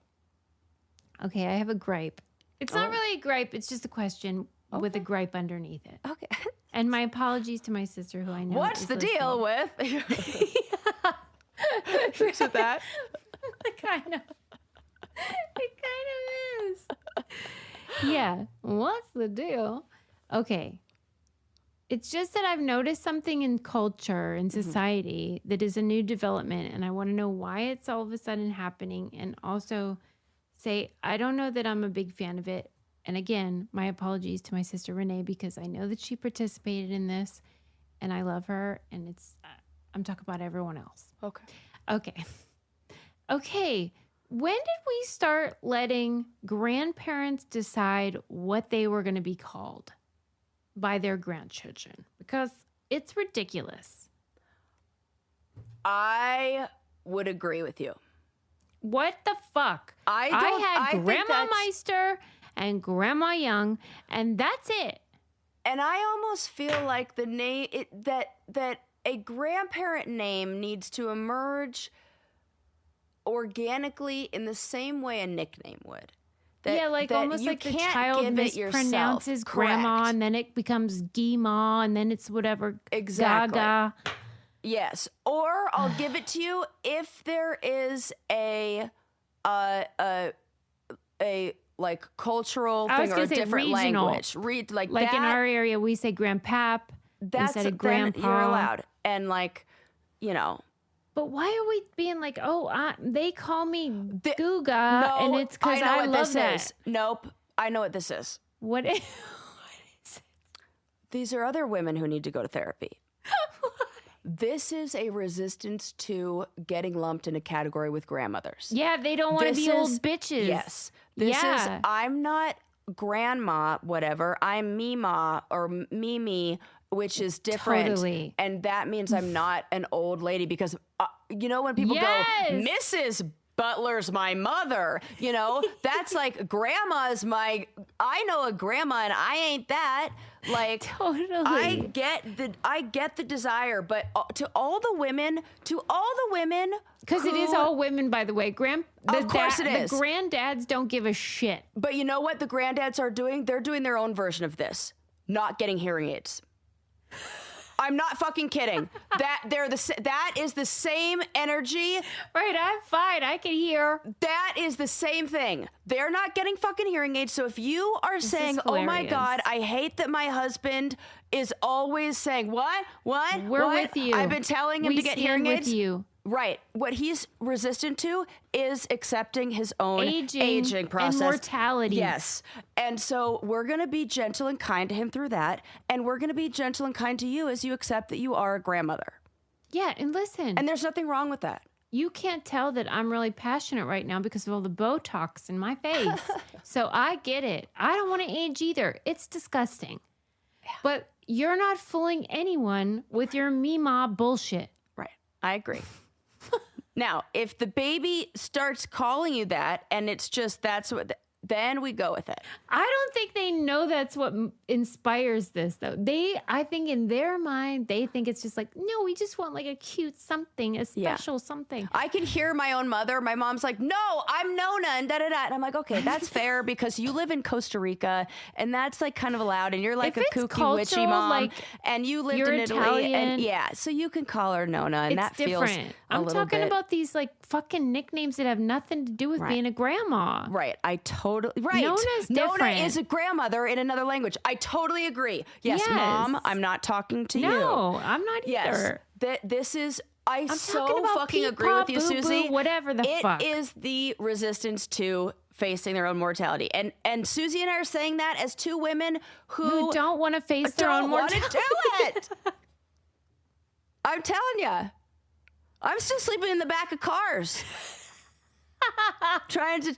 I have a gripe. It's not really a gripe. It's just a question with a gripe underneath it. Okay. And my apologies to my sister, who I know. What's the deal with? Is it that? It kind of is. Yeah. What's the deal? Okay. It's just that I've noticed something in culture and society that is a new development, and I want to know why it's all of a sudden happening, and also say, I don't know that I'm a big fan of it. And again, my apologies to my sister Renee, because I know that she participated in this and I love her, and I'm talking about everyone else. Okay. When did we start letting grandparents decide what they were going to be called by their grandchildren? Because it's ridiculous. I would agree with you. What the fuck? I had Grandma Meister and Grandma Young, and that's it. And I almost feel like the name that a grandparent name needs to emerge organically in the same way a nickname would. Almost like the child mispronounces grandma, and then it becomes Gima, and then it's whatever. Exactly. Gaga. Yes. Or I'll give it to you if there is a like cultural thing or a different regional language. Like that, in our area, we say grandpap instead of grandpa. You're allowed. And But why are we being like, they call me Googa, and it's because I love that. Nope. I know what this is. What? these are other women who need to go to therapy. This is a resistance to getting lumped in a category with grandmothers. Yeah, they don't want to be old bitches. Yes. This is, I'm not grandma, whatever. I'm Mima or Mimi, which is different. Totally. And that means I'm not an old lady because, you know, when people go, Mrs. Butler's my mother, you know, that's like grandma's I know a grandma and I ain't that. Like, totally. I get the desire, but to all the women, because it is all women, by the way. Of course it is. The granddads don't give a shit. But you know what the granddads are doing? They're doing their own version of this. Not getting hearing aids. I'm not fucking kidding. That is the same energy. Right, I'm fine. I can hear. That is the same thing. They're not getting fucking hearing aids. So if you are saying, "Oh my God, I hate that my husband is always saying what? We're with you. I've been telling him to get hearing aids." With you. Right. What he's resistant to is accepting his own aging process. And mortality. Yes. And so we're going to be gentle and kind to him through that. And we're going to be gentle and kind to you as you accept that you are a grandmother. Yeah. And listen. And there's nothing wrong with that. You can't tell that I'm really passionate right now because of all the Botox in my face. So I get it. I don't want to age either. It's disgusting. Yeah. But you're not fooling anyone with your Mima bullshit. Right. I agree. Now, if the baby starts calling you that and it's just then we go with it. I don't think they know that's what inspires this, though. I think in their mind, they think it's just like, no, we just want like a cute something, a special something. I can hear my own mother. My mom's like, no, I'm Nona and da-da-da. And I'm like, okay, that's fair because you live in Costa Rica and that's like kind of allowed. And you're like a kooky, witchy mom. Like, and you lived in Italy. Italian. And so you can call her Nona and that feels different. I'm talking about these like fucking nicknames that have nothing to do with being a grandma. Right. Right. Nona's different. Nona is a grandmother in another language. I totally agree. Yes, Mom, I'm not talking to you. No, I'm not either. Yes. This is, I'm so fucking peep, agree with you, boo, Susie. Boo, whatever the fuck. It is the resistance to facing their own mortality. And Susie and I are saying that as two women who don't want to face their own mortality. Don't want to do it. I'm telling you. I'm still sleeping in the back of cars. trying to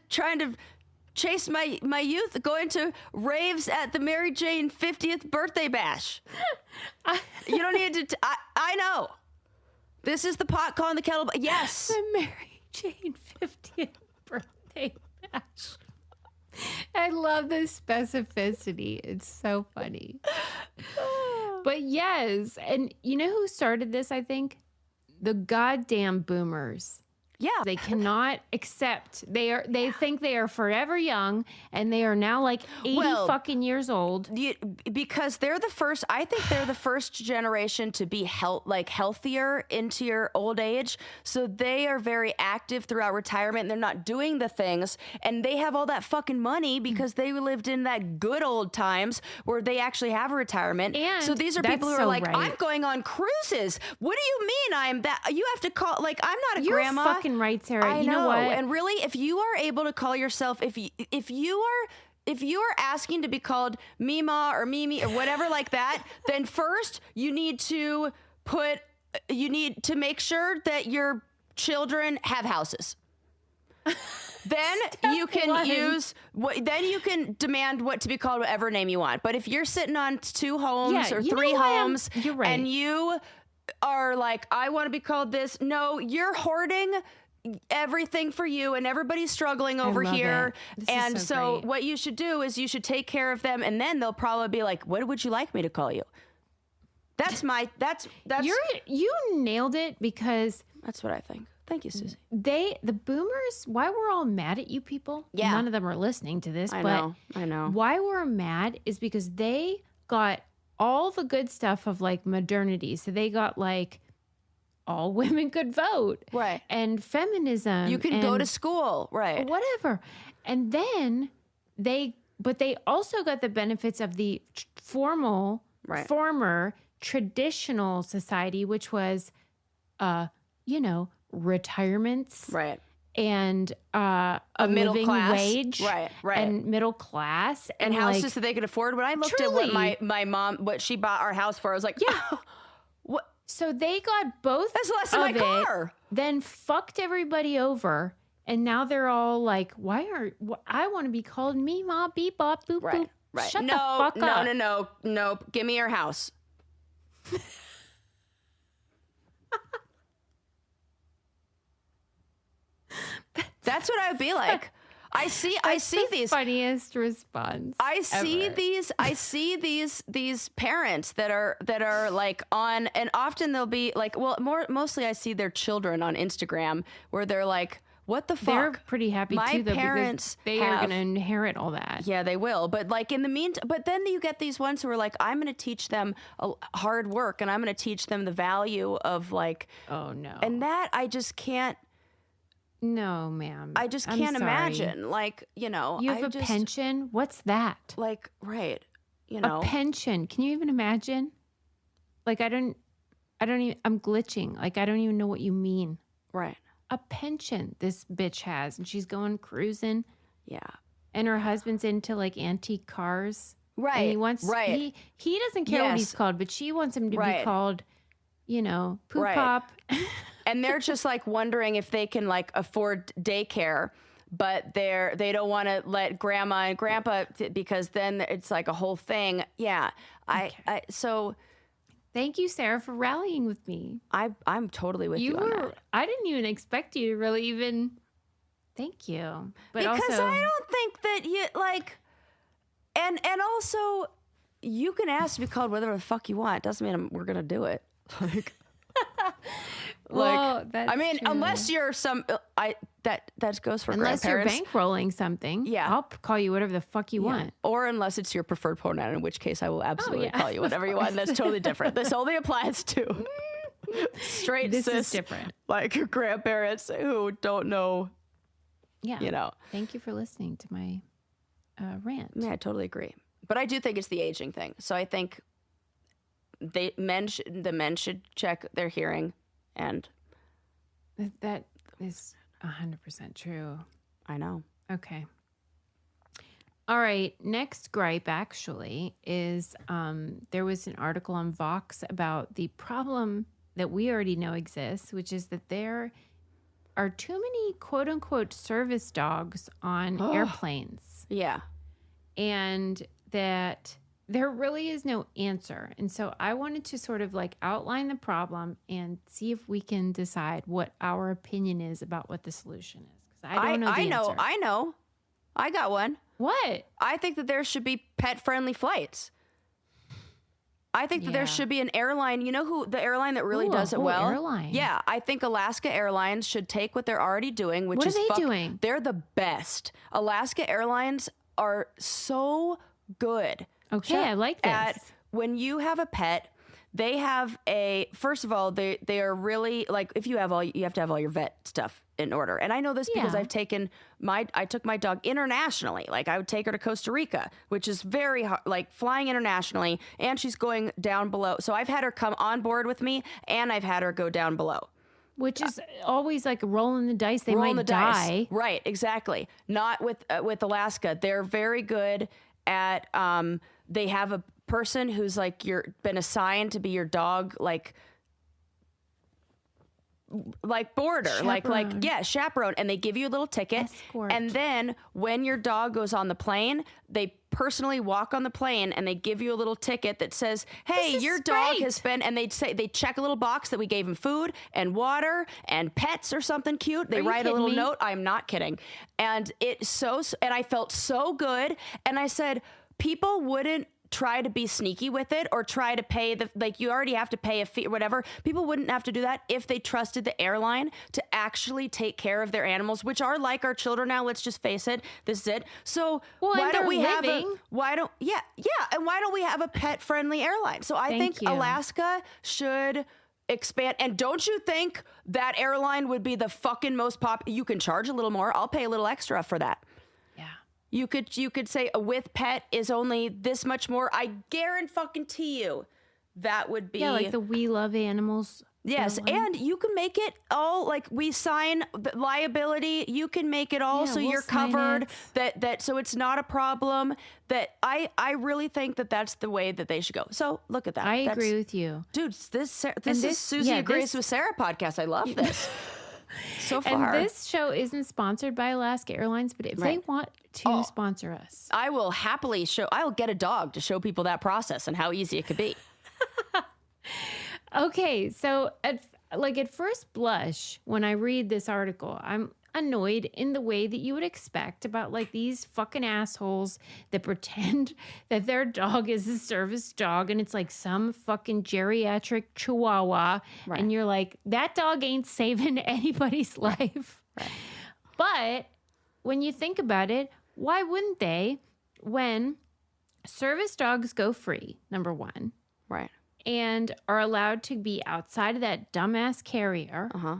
chase my youth, going to raves at the Mary Jane 50th birthday bash. You don't need to. I know. This is the pot calling the kettle. Yes. The Mary Jane 50th birthday bash. I love the specificity. It's so funny. But yes. And you know who started this, I think? The goddamn boomers. Yeah. They cannot accept. They think they are forever young and they are now like 80 fucking years old. Because they're the first, I think they're the first generation to be healthier into your old age. So they are very active throughout retirement and they're not doing the things. And they have all that fucking money because they lived in that good old times where they actually have a retirement. And so these are people who are like, I'm going on cruises. What do you mean I'm that? You have to call, like, I'm not a grandma. You're fucking right, Sarah. You know what? And really, if you are able to call yourself, if you are asking to be called Mima or Mimi or whatever like that, then first you need to make sure that your children have houses. Then you can demand what to be called whatever name you want. But if you're sitting on 2 homes or 3 homes, you're right. And you are like, I want to be called this. No, you're hoarding everything for you and everybody's struggling over here. And so what you should do is you should take care of them and then they'll probably be like, what would you like me to call you? That's you nailed it because that's what I think. Thank you, Susie. The boomers, why we're all mad at you people? Yeah. None of them are listening to this, I know. Why we're mad is because they got all the good stuff of like modernity. So they got like all women could vote. Right. And feminism. You can go to school. Right. Whatever. And then they also got the benefits of the former traditional society, which was, retirements. Right. and a middle living class. wage, Right. and middle class, and houses like, that they could afford. When I looked at truly. what my mom, what she bought our house for, I was like, yeah, what? So they got both. That's less than my car. Then fucked everybody over, and now they're all like, I want to be called Meemaw, Beep Bop, Boop Boop. Right. Shut the fuck up. No. Give me your house. That's what I would be like. I see these funniest response. I see these parents that are like on, and often they'll be like, well, mostly I see their children on Instagram where they're like, what the fuck? They're pretty happy My too, though, parents because they are going to inherit all that. Yeah, they will. But like in the meantime, but then you get these ones who are like, I'm going to teach them hard work, and I'm going to teach them the value of like, oh no, and that I just can't. No, ma'am. I just can't imagine. Like, you know, you have a pension. What's that? Like, right. You know, a pension. Can you even imagine? Like, I don't even, I'm glitching. Like, I don't even know what you mean. Right. A pension this bitch has, and she's going cruising. Yeah. And her husband's into like antique cars. Right. And he wants, he doesn't care what he's called, but she wants him to be called, you know, Poop Pop. And they're just like wondering if they can like afford daycare, but they don't want to let grandma and grandpa because then it's like a whole thing. Yeah. So thank you, Sarah, for rallying with me. I'm totally with you on that. I didn't even expect you to really even. Thank you. But because also, I don't think that you like, and also you can ask to be called whatever the fuck you want. Doesn't mean we're going to do it. Like, well, that's I mean, true. unless you're that goes for unless grandparents. you're bankrolling something. Yeah, I'll call you whatever the fuck you want. Or unless it's your preferred pronoun, in which case I will absolutely call you whatever you want. That's totally different. This only applies to straight this cis, is different. Like your grandparents who don't know. Yeah, you know. Thank you for listening to my rant. Yeah, I totally agree. But I do think it's the aging thing. So I think the men should check their hearing, and that is 100% true. I know. Okay. All right. Next gripe actually is there was an article on Vox about the problem that we already know exists, which is that there are too many quote unquote service dogs on airplanes. Yeah. And that there really is no answer. And so I wanted to sort of like outline the problem and see if we can decide what our opinion is about what the solution is. Because I don't know the answer. I know. I got one. What? I think that there should be pet-friendly flights. I think that there should be an airline. You know who the airline that really does it well? Airline. Yeah, I think Alaska Airlines should take what they're already doing, which what is are they doing? They're the best. Alaska Airlines are so good. Okay, I like this. When you have a pet, they have first of all, they are really like, if you have you have to have all your vet stuff in order. And I know this because I took my dog internationally. Like I would take her to Costa Rica, which is very hard, like flying internationally, and she's going down below. So I've had her come on board with me, and I've had her go down below. Which is always like rolling the dice. They might die. Right, exactly. Not with Alaska. They're very good at, they have a person who's like been assigned to be your dog, like boarder, chaperone, and they give you a little ticket. Escort. And then when your dog goes on the plane, they personally walk on the plane and they give you a little ticket that says, hey, your dog has been, and they check a little box that we gave him food and water and pets or something cute. They write a little note. I'm not kidding. And and I felt so good. And I said, people wouldn't try to be sneaky with it or try to pay you already have to pay a fee or whatever. People wouldn't have to do that if they trusted the airline to actually take care of their animals, which are like our children now. Let's just face it. This is it. So why don't we have and why don't we have a pet friendly airline? So I think Alaska should expand. And don't you think that airline would be the fucking most you can charge a little more. I'll pay a little extra for that. You could say a with pet is only this much more. I guarantee you that would be like the We Love Animals Yes, Airline. and you can make it all like we sign the liability. You can make it all Yeah, so we'll you're sign covered. it. That so it's not a problem. That I really think that that's the way that they should go. So look at that. I That's, agree with you. dude. This is this- Susie yeah, agrees this- with Sarah podcast. I love this so And far. this show isn't sponsored by Alaska Airlines, but if they Right. want to sponsor us, I will happily show. I'll get a dog to show people that process and how easy it could be. okay. So at first blush, when I read this article, I'm annoyed in the way that you would expect about like these fucking assholes that pretend that their dog is a service dog and it's like some fucking geriatric chihuahua. Right. And you're like, that dog ain't saving anybody's life. Right. But when you think about it, why wouldn't they when service dogs go free, number one, Right. and are allowed to be outside of that dumbass carrier? Uh-huh.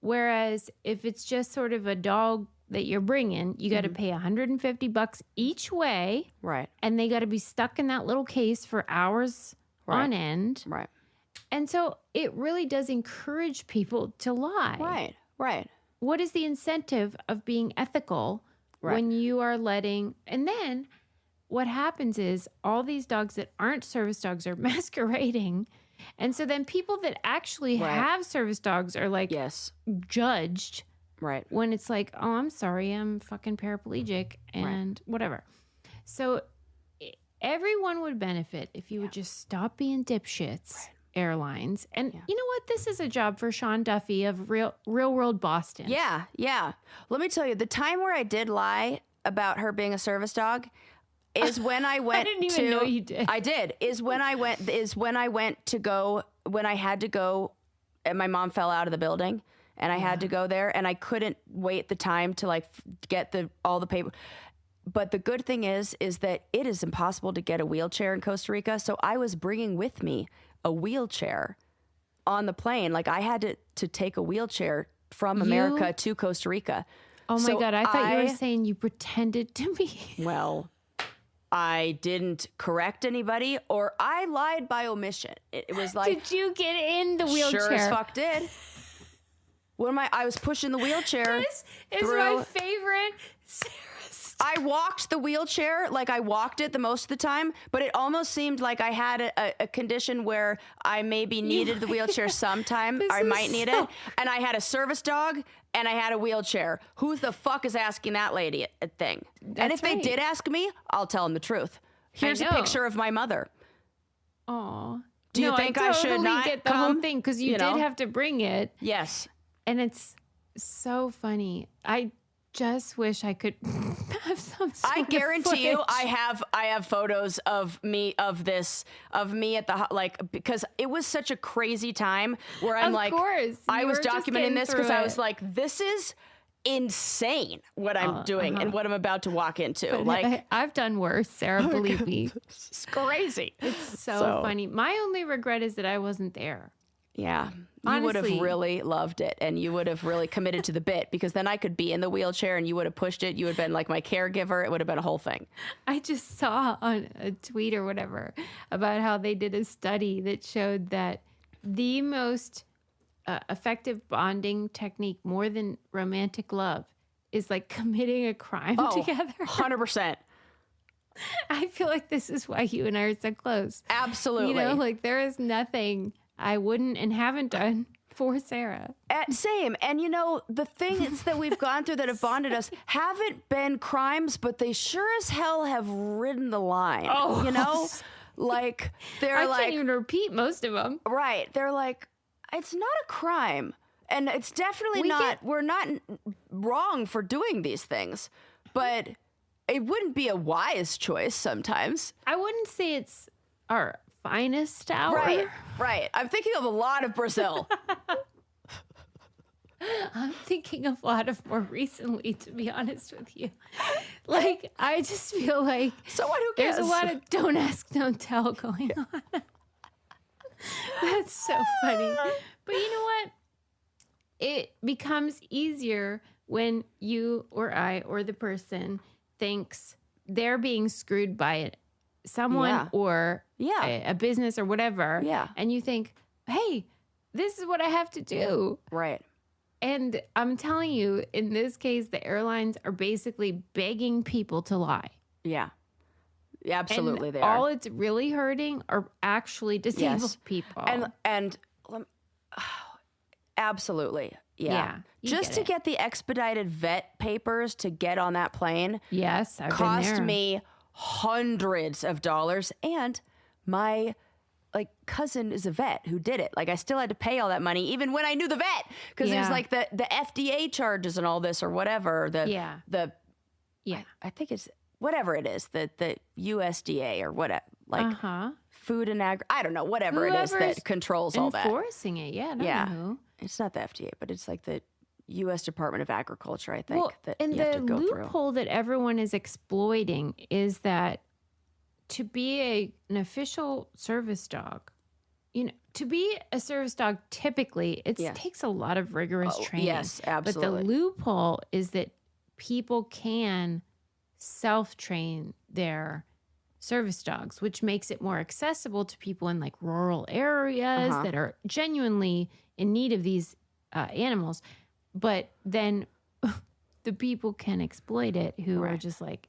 Whereas if it's just sort of a dog that you're bringing, you got to pay $150 each way, Right. and they got to be stuck in that little case for hours on end. Right. And so it really does encourage people to lie. Right. Right. What is the incentive of being ethical when you are letting, and then what happens is all these dogs that aren't service dogs are masquerading. And so then people that actually have service dogs are like Yes. judged Right. when it's like, oh, I'm sorry, I'm fucking paraplegic and whatever. So everyone would benefit if you would just stop being dipshits, airlines. And you know what? This is a job for Sean Duffy of Real World Boston. Yeah, yeah. Let me tell you, the time where I did lie about her being a service dog is when I went didn't even know you did. I did. Is when I went to go when I had to go and my mom fell out of the building and I had to go there and I couldn't wait the time to like get all the paper. But the good thing is that it is impossible to get a wheelchair in Costa Rica, so I was bringing with me a wheelchair on the plane. Like I had to take a wheelchair from America to Costa Rica. Oh my So God. I thought you were saying you pretended to be. Well, I didn't correct anybody or I lied by omission. It was like, Did you get in the wheelchair? sure as fuck did. I was pushing the wheelchair. This is through. my favorite. I walked the wheelchair, like I walked it the most of the time, but it almost seemed like I had a condition where I maybe needed the wheelchair sometime. I might need it. And I had a service dog and I had a wheelchair. Who the fuck is asking that lady a thing? And if they did ask me, I'll tell them the truth. Here's a picture of my mother. Aw. Do you think I should not get the come? whole thing because you did have to bring it. Yes. And it's so funny. I just wish I could have some sort I guarantee you, of footage. I have photos of me at the like because it was such a crazy time where I'm Of like, course. I You was were just documenting getting this because through I it. was like, this is insane what I'm doing and what I'm about to walk into. Like, I've done worse, Sarah. Believe me, it's crazy. it's so funny. My only regret is that I wasn't there. Yeah. You would have Honestly. really loved it and you would have really committed to the bit because then I could be in the wheelchair and you would have pushed it. You would have been like my caregiver. It would have been a whole thing. I just saw on a tweet or whatever about how they did a study that showed that the most effective bonding technique, more than romantic love, is like committing a crime together. 100%. I feel like this is why you and I are so close. Absolutely. You know, like there is nothing I wouldn't and haven't done for Sarah. Same. And you know, the things that we've gone through that have bonded us haven't been crimes, but they sure as hell have ridden the line. Oh. You know? Like, they're I like, can't even repeat most of them. right. They're like, it's not a crime. And it's definitely we're not wrong for doing these things, but it wouldn't be a wise choice sometimes. I wouldn't say it's our finest hour. Right. Right. I'm thinking of a lot of Brazil. I'm thinking of a lot of more recently, to be honest with you. Like, I just feel like So what? Who cares? there's a lot of don't ask, don't tell going on. That's so funny. But you know what? It becomes easier when you or I or the person thinks they're being screwed by someone or a business or whatever. Yeah. And you think, hey, this is what I have to do. Right. And I'm telling you, in this case, the airlines are basically begging people to lie. Yeah. Absolutely, and they are. all it's really hurting are actually disabled people. And absolutely. Yeah. Just to get the expedited vet papers to get on that plane. Yes, I've cost been there. me hundreds of dollars. And my cousin is a vet who did it. I still had to pay all that money even when I knew the vet, because there's the FDA charges and all this or whatever. I think it's whatever it is, the USDA or whatever, food and I don't know, whatever it is that controls all that. Enforcing it, I don't know who. It's not the FDA, but it's the U.S. Department of Agriculture, I think. Well, and you have to the go loophole that everyone is exploiting is that to be an official service dog, to be a service dog, typically it takes a lot of rigorous training. Yes, absolutely. But the loophole is that people can self-train their service dogs, which makes it more accessible to people in rural areas that are genuinely in need of these animals. But then the people can exploit it who are just I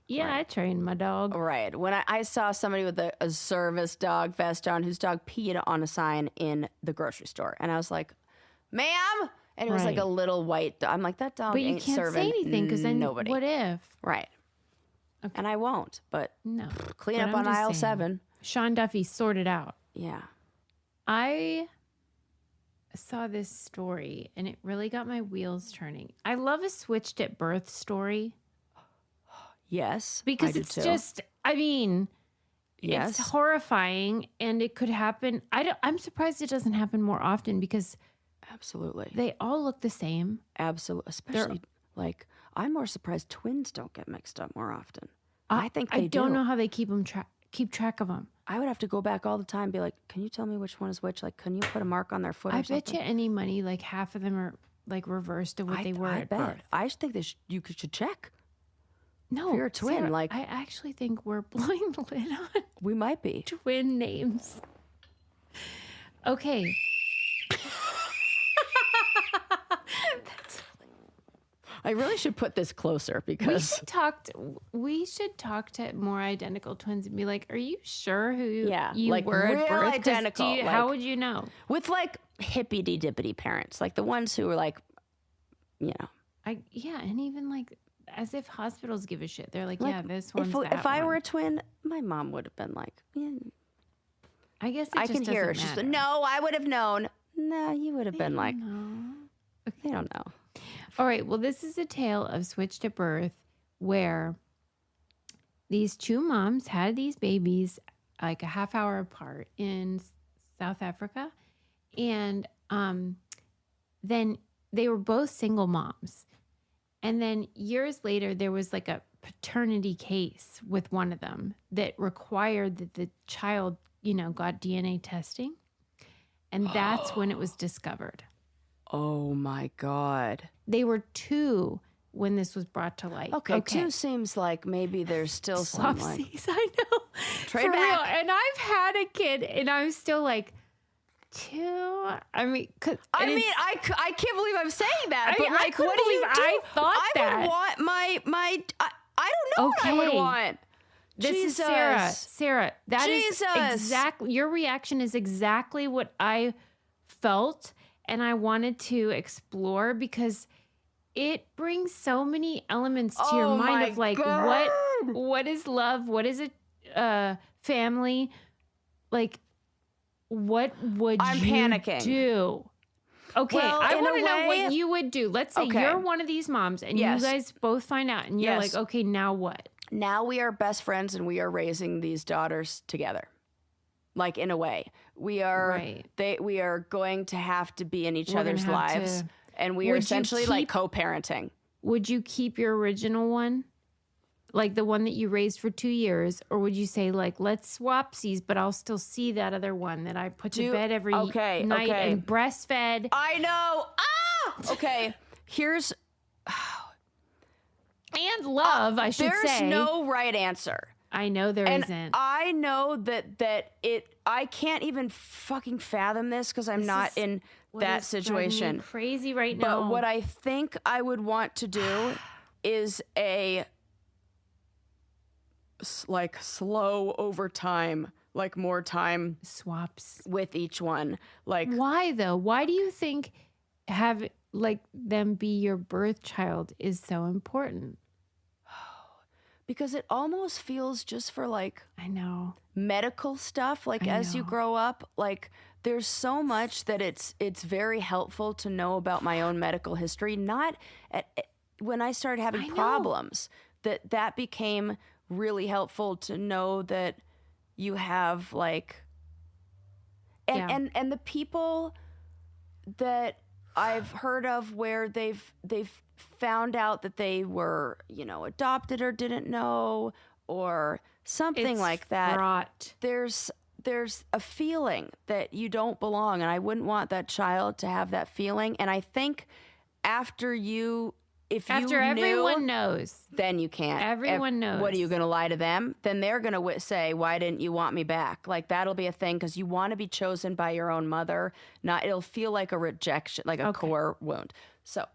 trained my dog. Right. When I saw somebody with a service dog vest on whose dog peed on a sign in the grocery store, and I was like, ma'am, and it was a little white dog. I'm like, that dog ain't serving But you can't say anything because then nobody. What if? Right. Okay. And I won't, but no. Clean up on aisle 7. Sean Duffy sorted out. Yeah. I saw this story and it really got my wheels turning. I love a switched at birth story. Yes. Because it's just, it's horrifying and it could happen. I'm surprised it doesn't happen more often because absolutely they all look the same. Absolutely. Especially I'm more surprised twins don't get mixed up more often. I think they do. I don't know how they keep track of them. I would have to go back all the time and be like, can you tell me which one is which? Can you put a mark on their foot or something? I bet you any money, half of them are reversed of what they were at birth. I think you should check. No, if you're a twin, Sarah, I actually think we're blowing the lid on. We might be. Twin names. Okay. I really should put this closer because we should talk to more identical twins and be like, are you sure who you were real at birth? identical. How would you know? With hippity-dippity parents, the ones who are and even as if hospitals give a shit. They're this one's if I were a twin, my mom would have been I guess I can hear her. She's no, I would have known. No, you would have been they don't know. All right. Well, this is a tale of switched at birth where these two moms had these babies a half hour apart in South Africa. And then they were both single moms. And then years later, there was a paternity case with one of them that required that the child, got DNA testing. And that's when it was discovered. Oh, my God. They were 2 when this was brought to light. Okay. 2 seems like maybe there's still some Swapsies, I know. Trade For back. real. And I've had a kid and I'm still 2. I can't believe I'm saying that. But I couldn't what do you believe do? I thought that. I would want my I don't know what I would want. This Jesus. is Sarah. Sarah, that Jesus. is exactly, your reaction is exactly what I felt and I wanted to explore because it brings so many elements to your mind of what is love? What is a family? What would I'm you panicking. do? Okay, Well, I in want a to know way- what you would do. Let's say Okay. you're one of these moms and Yes. you guys both find out and you're Yes. okay, now what? Now we are best friends and we are raising these daughters together. In a way. We are Right. we are going to have to be in each We're other's gonna have lives. to- And we are Would you essentially keep- co-parenting. Would you keep your original one? The one that you raised for 2 years? Or would you say, let's swapsies, but I'll still see that other one that I put to bed every night and breastfed? I know. Ah! Okay. Here's... And love, I should say. There's no right answer. I know there And isn't. I know that I can't even fucking fathom this because I'm not in what that is driving me situation. crazy right now. But what I think I would want to do is a like slow over time, like more time swaps. with each one. Like, Why though? Why do you think have like them be your birth child is so important? because it almost feels just for like I know. medical stuff, like as you know. grow up, like there's so much that it's very helpful to know about my own medical history. Not when I started having problems, that became really helpful to know that you have like and the people that I've heard of where they've found out that they were, adopted or didn't know or something like that. Fraught. There's a feeling that you don't belong, and I wouldn't want that child to have that feeling. And I think after everyone knows, then you can't. Everyone knows. What are you going to lie to them? Then they're going to say, "Why didn't you want me back?" Like that'll be a thing because you want to be chosen by your own mother. It'll feel like a rejection, like a core wound. So,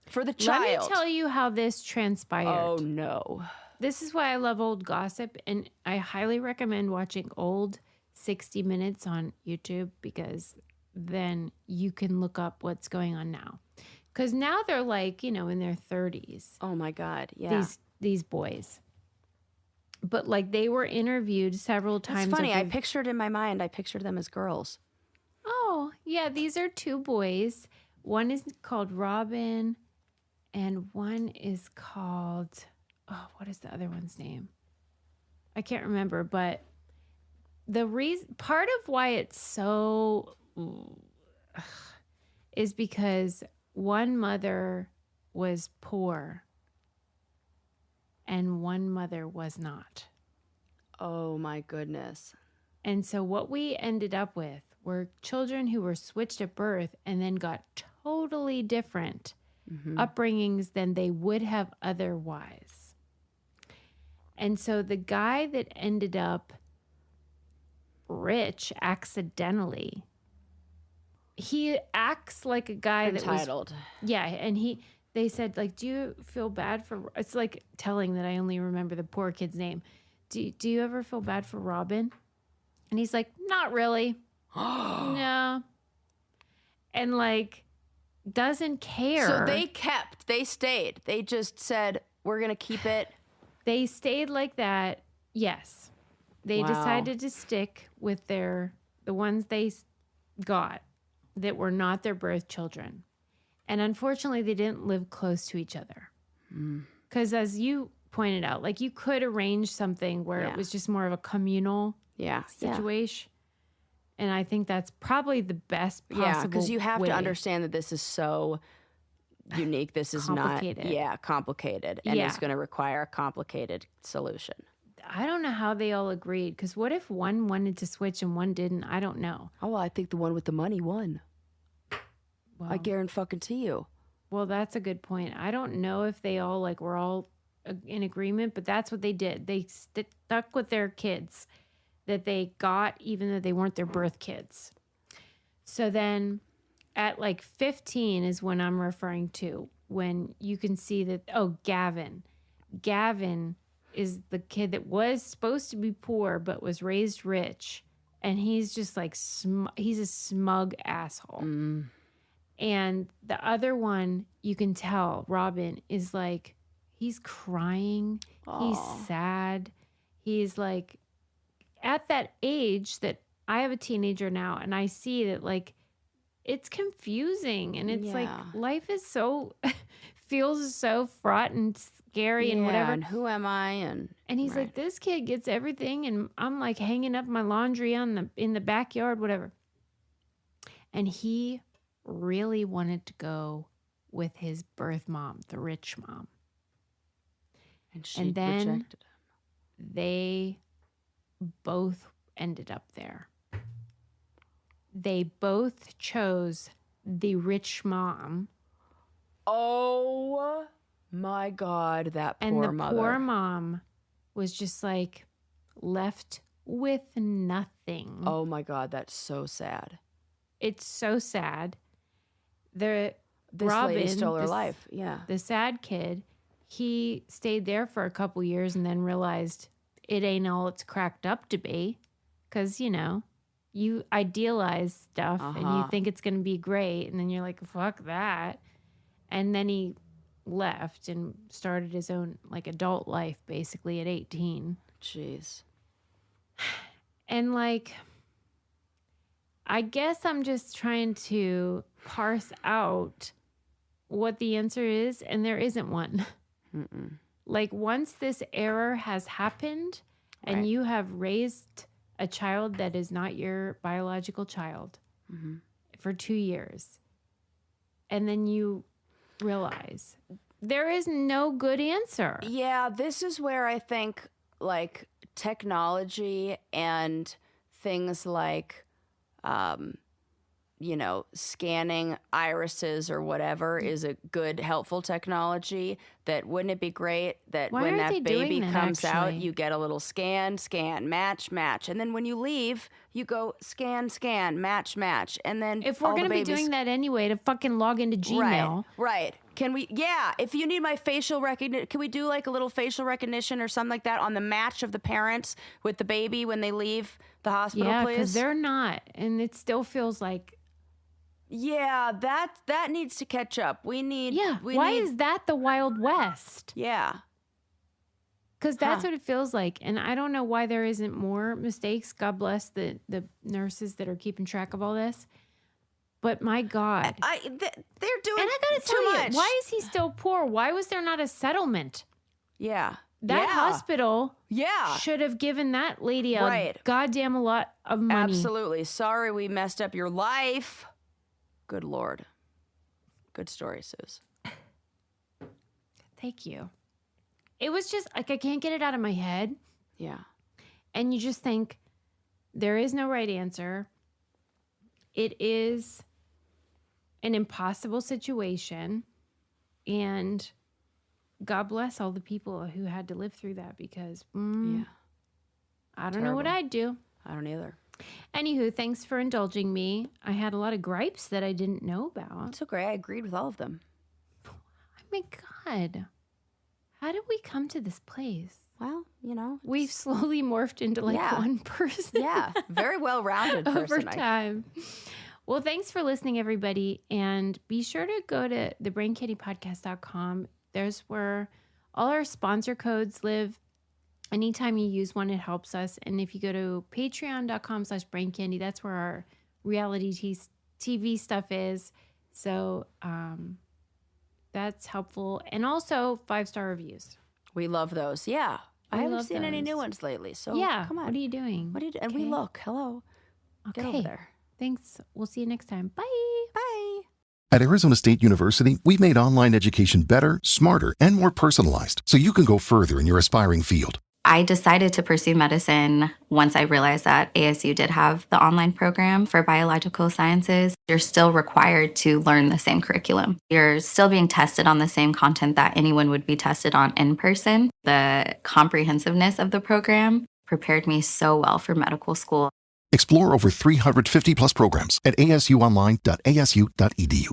for the child, let me tell you how this transpired. Oh no. This is why I love old gossip, and I highly recommend watching old 60 Minutes on YouTube because then you can look up what's going on now. Because now they're like, in their 30s. Oh my God, yeah. These boys. But like they were interviewed several times. It's funny, I pictured in my mind, them as girls. Oh, yeah, these are two boys. One is called Robin, and one is called... Oh, what is the other one's name? I can't remember, but part of why it's so is because one mother was poor and one mother was not. Oh my goodness. And so what we ended up with were children who were switched at birth and then got totally different upbringings than they would have otherwise. And so the guy that ended up rich accidentally, he acts like a guy entitled. That was... Yeah, and they said, like, do you feel bad for... It's like telling that I only remember the poor kid's name. Do you ever feel bad for Robin? And he's like, not really. No. And, like, doesn't care. So they stayed. They just said, we're going to keep it... They stayed like that. Yes. They decided to stick with the ones they got that were not their birth children. And unfortunately, they didn't live close to each other. Because as you pointed out, like you could arrange something where it was just more of a communal situation. And I think that's probably the best possible way. Because you have to understand that this is so... unique. This is complicated. Complicated. And it's going to require a complicated solution. I don't know how they all agreed, because what if one wanted to switch and one didn't? I don't know. Oh, well, I think the one with the money won. Well, I guarantee you. Well, that's a good point. I don't know if they all were all in agreement, but that's what they did. They stuck with their kids that they got, even though they weren't their birth kids. So then... At 15 is when I'm referring to, when you can see that, Gavin. Gavin is the kid that was supposed to be poor but was raised rich. And he's just he's a smug asshole. And the other one, you can tell, Robin, is he's crying. Aww. He's sad. He's at that age that I have a teenager now, and I see that it's confusing, and it's life is feels so fraught and scary and whatever. And who am I? And he's like, this kid gets everything, and I'm hanging up my laundry in the backyard, whatever. And he really wanted to go with his birth mom, the rich mom. And she rejected him. They both ended up there. They both chose the rich mom. Oh my God, that poor mother. And the poor mom was just left with nothing. Oh my God, that's so sad. It's so sad. the This Robin, lady stole her life. Yeah. the sad kid, he stayed there for a couple years and then realized it ain't all it's cracked up to be. Because, you idealize stuff and you think it's going to be great. And then you're like, fuck that. And then he left and started his own adult life basically at 18. Jeez. And I guess I'm just trying to parse out what the answer is, and there isn't one. Once this error has happened and you have raised a child that is not your biological child for 2 years, and then you realize there is no good answer. Yeah, this is where I think technology and things like scanning irises or whatever is a good, helpful technology. That wouldn't it be great that Why when aren't that they baby doing that, comes out, actually? you get a little scan, match, and then when you leave, you go scan, match, and then If we're all the going to be babies- doing that anyway, to fucking log into Gmail. Right. Can we, if you need my facial recognition, can we do a little facial recognition or something like that on the match of the parents with the baby when they leave the hospital, Yeah, please? because they're not. And it still feels like... Yeah, that needs to catch up. Why is that the Wild West? Yeah. Because that's what it feels like. And I don't know why there isn't more mistakes. God bless the nurses that are keeping track of all this. But my God. They're doing and I got to too tell much. you, why is he still poor? Why was there not a settlement? Yeah. That hospital Yeah. should have given that lady a goddamn lot of money. Absolutely. Sorry we messed up your life. Good Lord. Good story, Suze. Thank you. It was just I can't get it out of my head. Yeah. And you just think there is no right answer. It is an impossible situation. And God bless all the people who had to live through that because I don't know what I'd do. I don't either. Anywho, thanks for indulging me. I had a lot of gripes that I didn't know about. It's okay. I agreed with all of them. Oh my God. How did we come to this place? Well, we've slowly morphed into one person. Yeah. Very well-rounded person. Over time. Well, thanks for listening, everybody. And be sure to go to thebraincanddypodcast.com. There's where all our sponsor codes live. Anytime you use one, it helps us. And if you go to patreon.com/braincandy, that's where our reality TV stuff is. So that's helpful. And also 5-star reviews. We love those. Yeah. I haven't seen any those. new ones lately. So come on. What are you doing? And we look. Hello. Okay. Get over there. Thanks. We'll see you next time. Bye. Bye. At Arizona State University, we've made online education better, smarter, and more personalized so you can go further in your aspiring field. I decided to pursue medicine once I realized that ASU did have the online program for biological sciences. You're still required to learn the same curriculum. You're still being tested on the same content that anyone would be tested on in person. The comprehensiveness of the program prepared me so well for medical school. Explore over 350 plus programs at asuonline.asu.edu.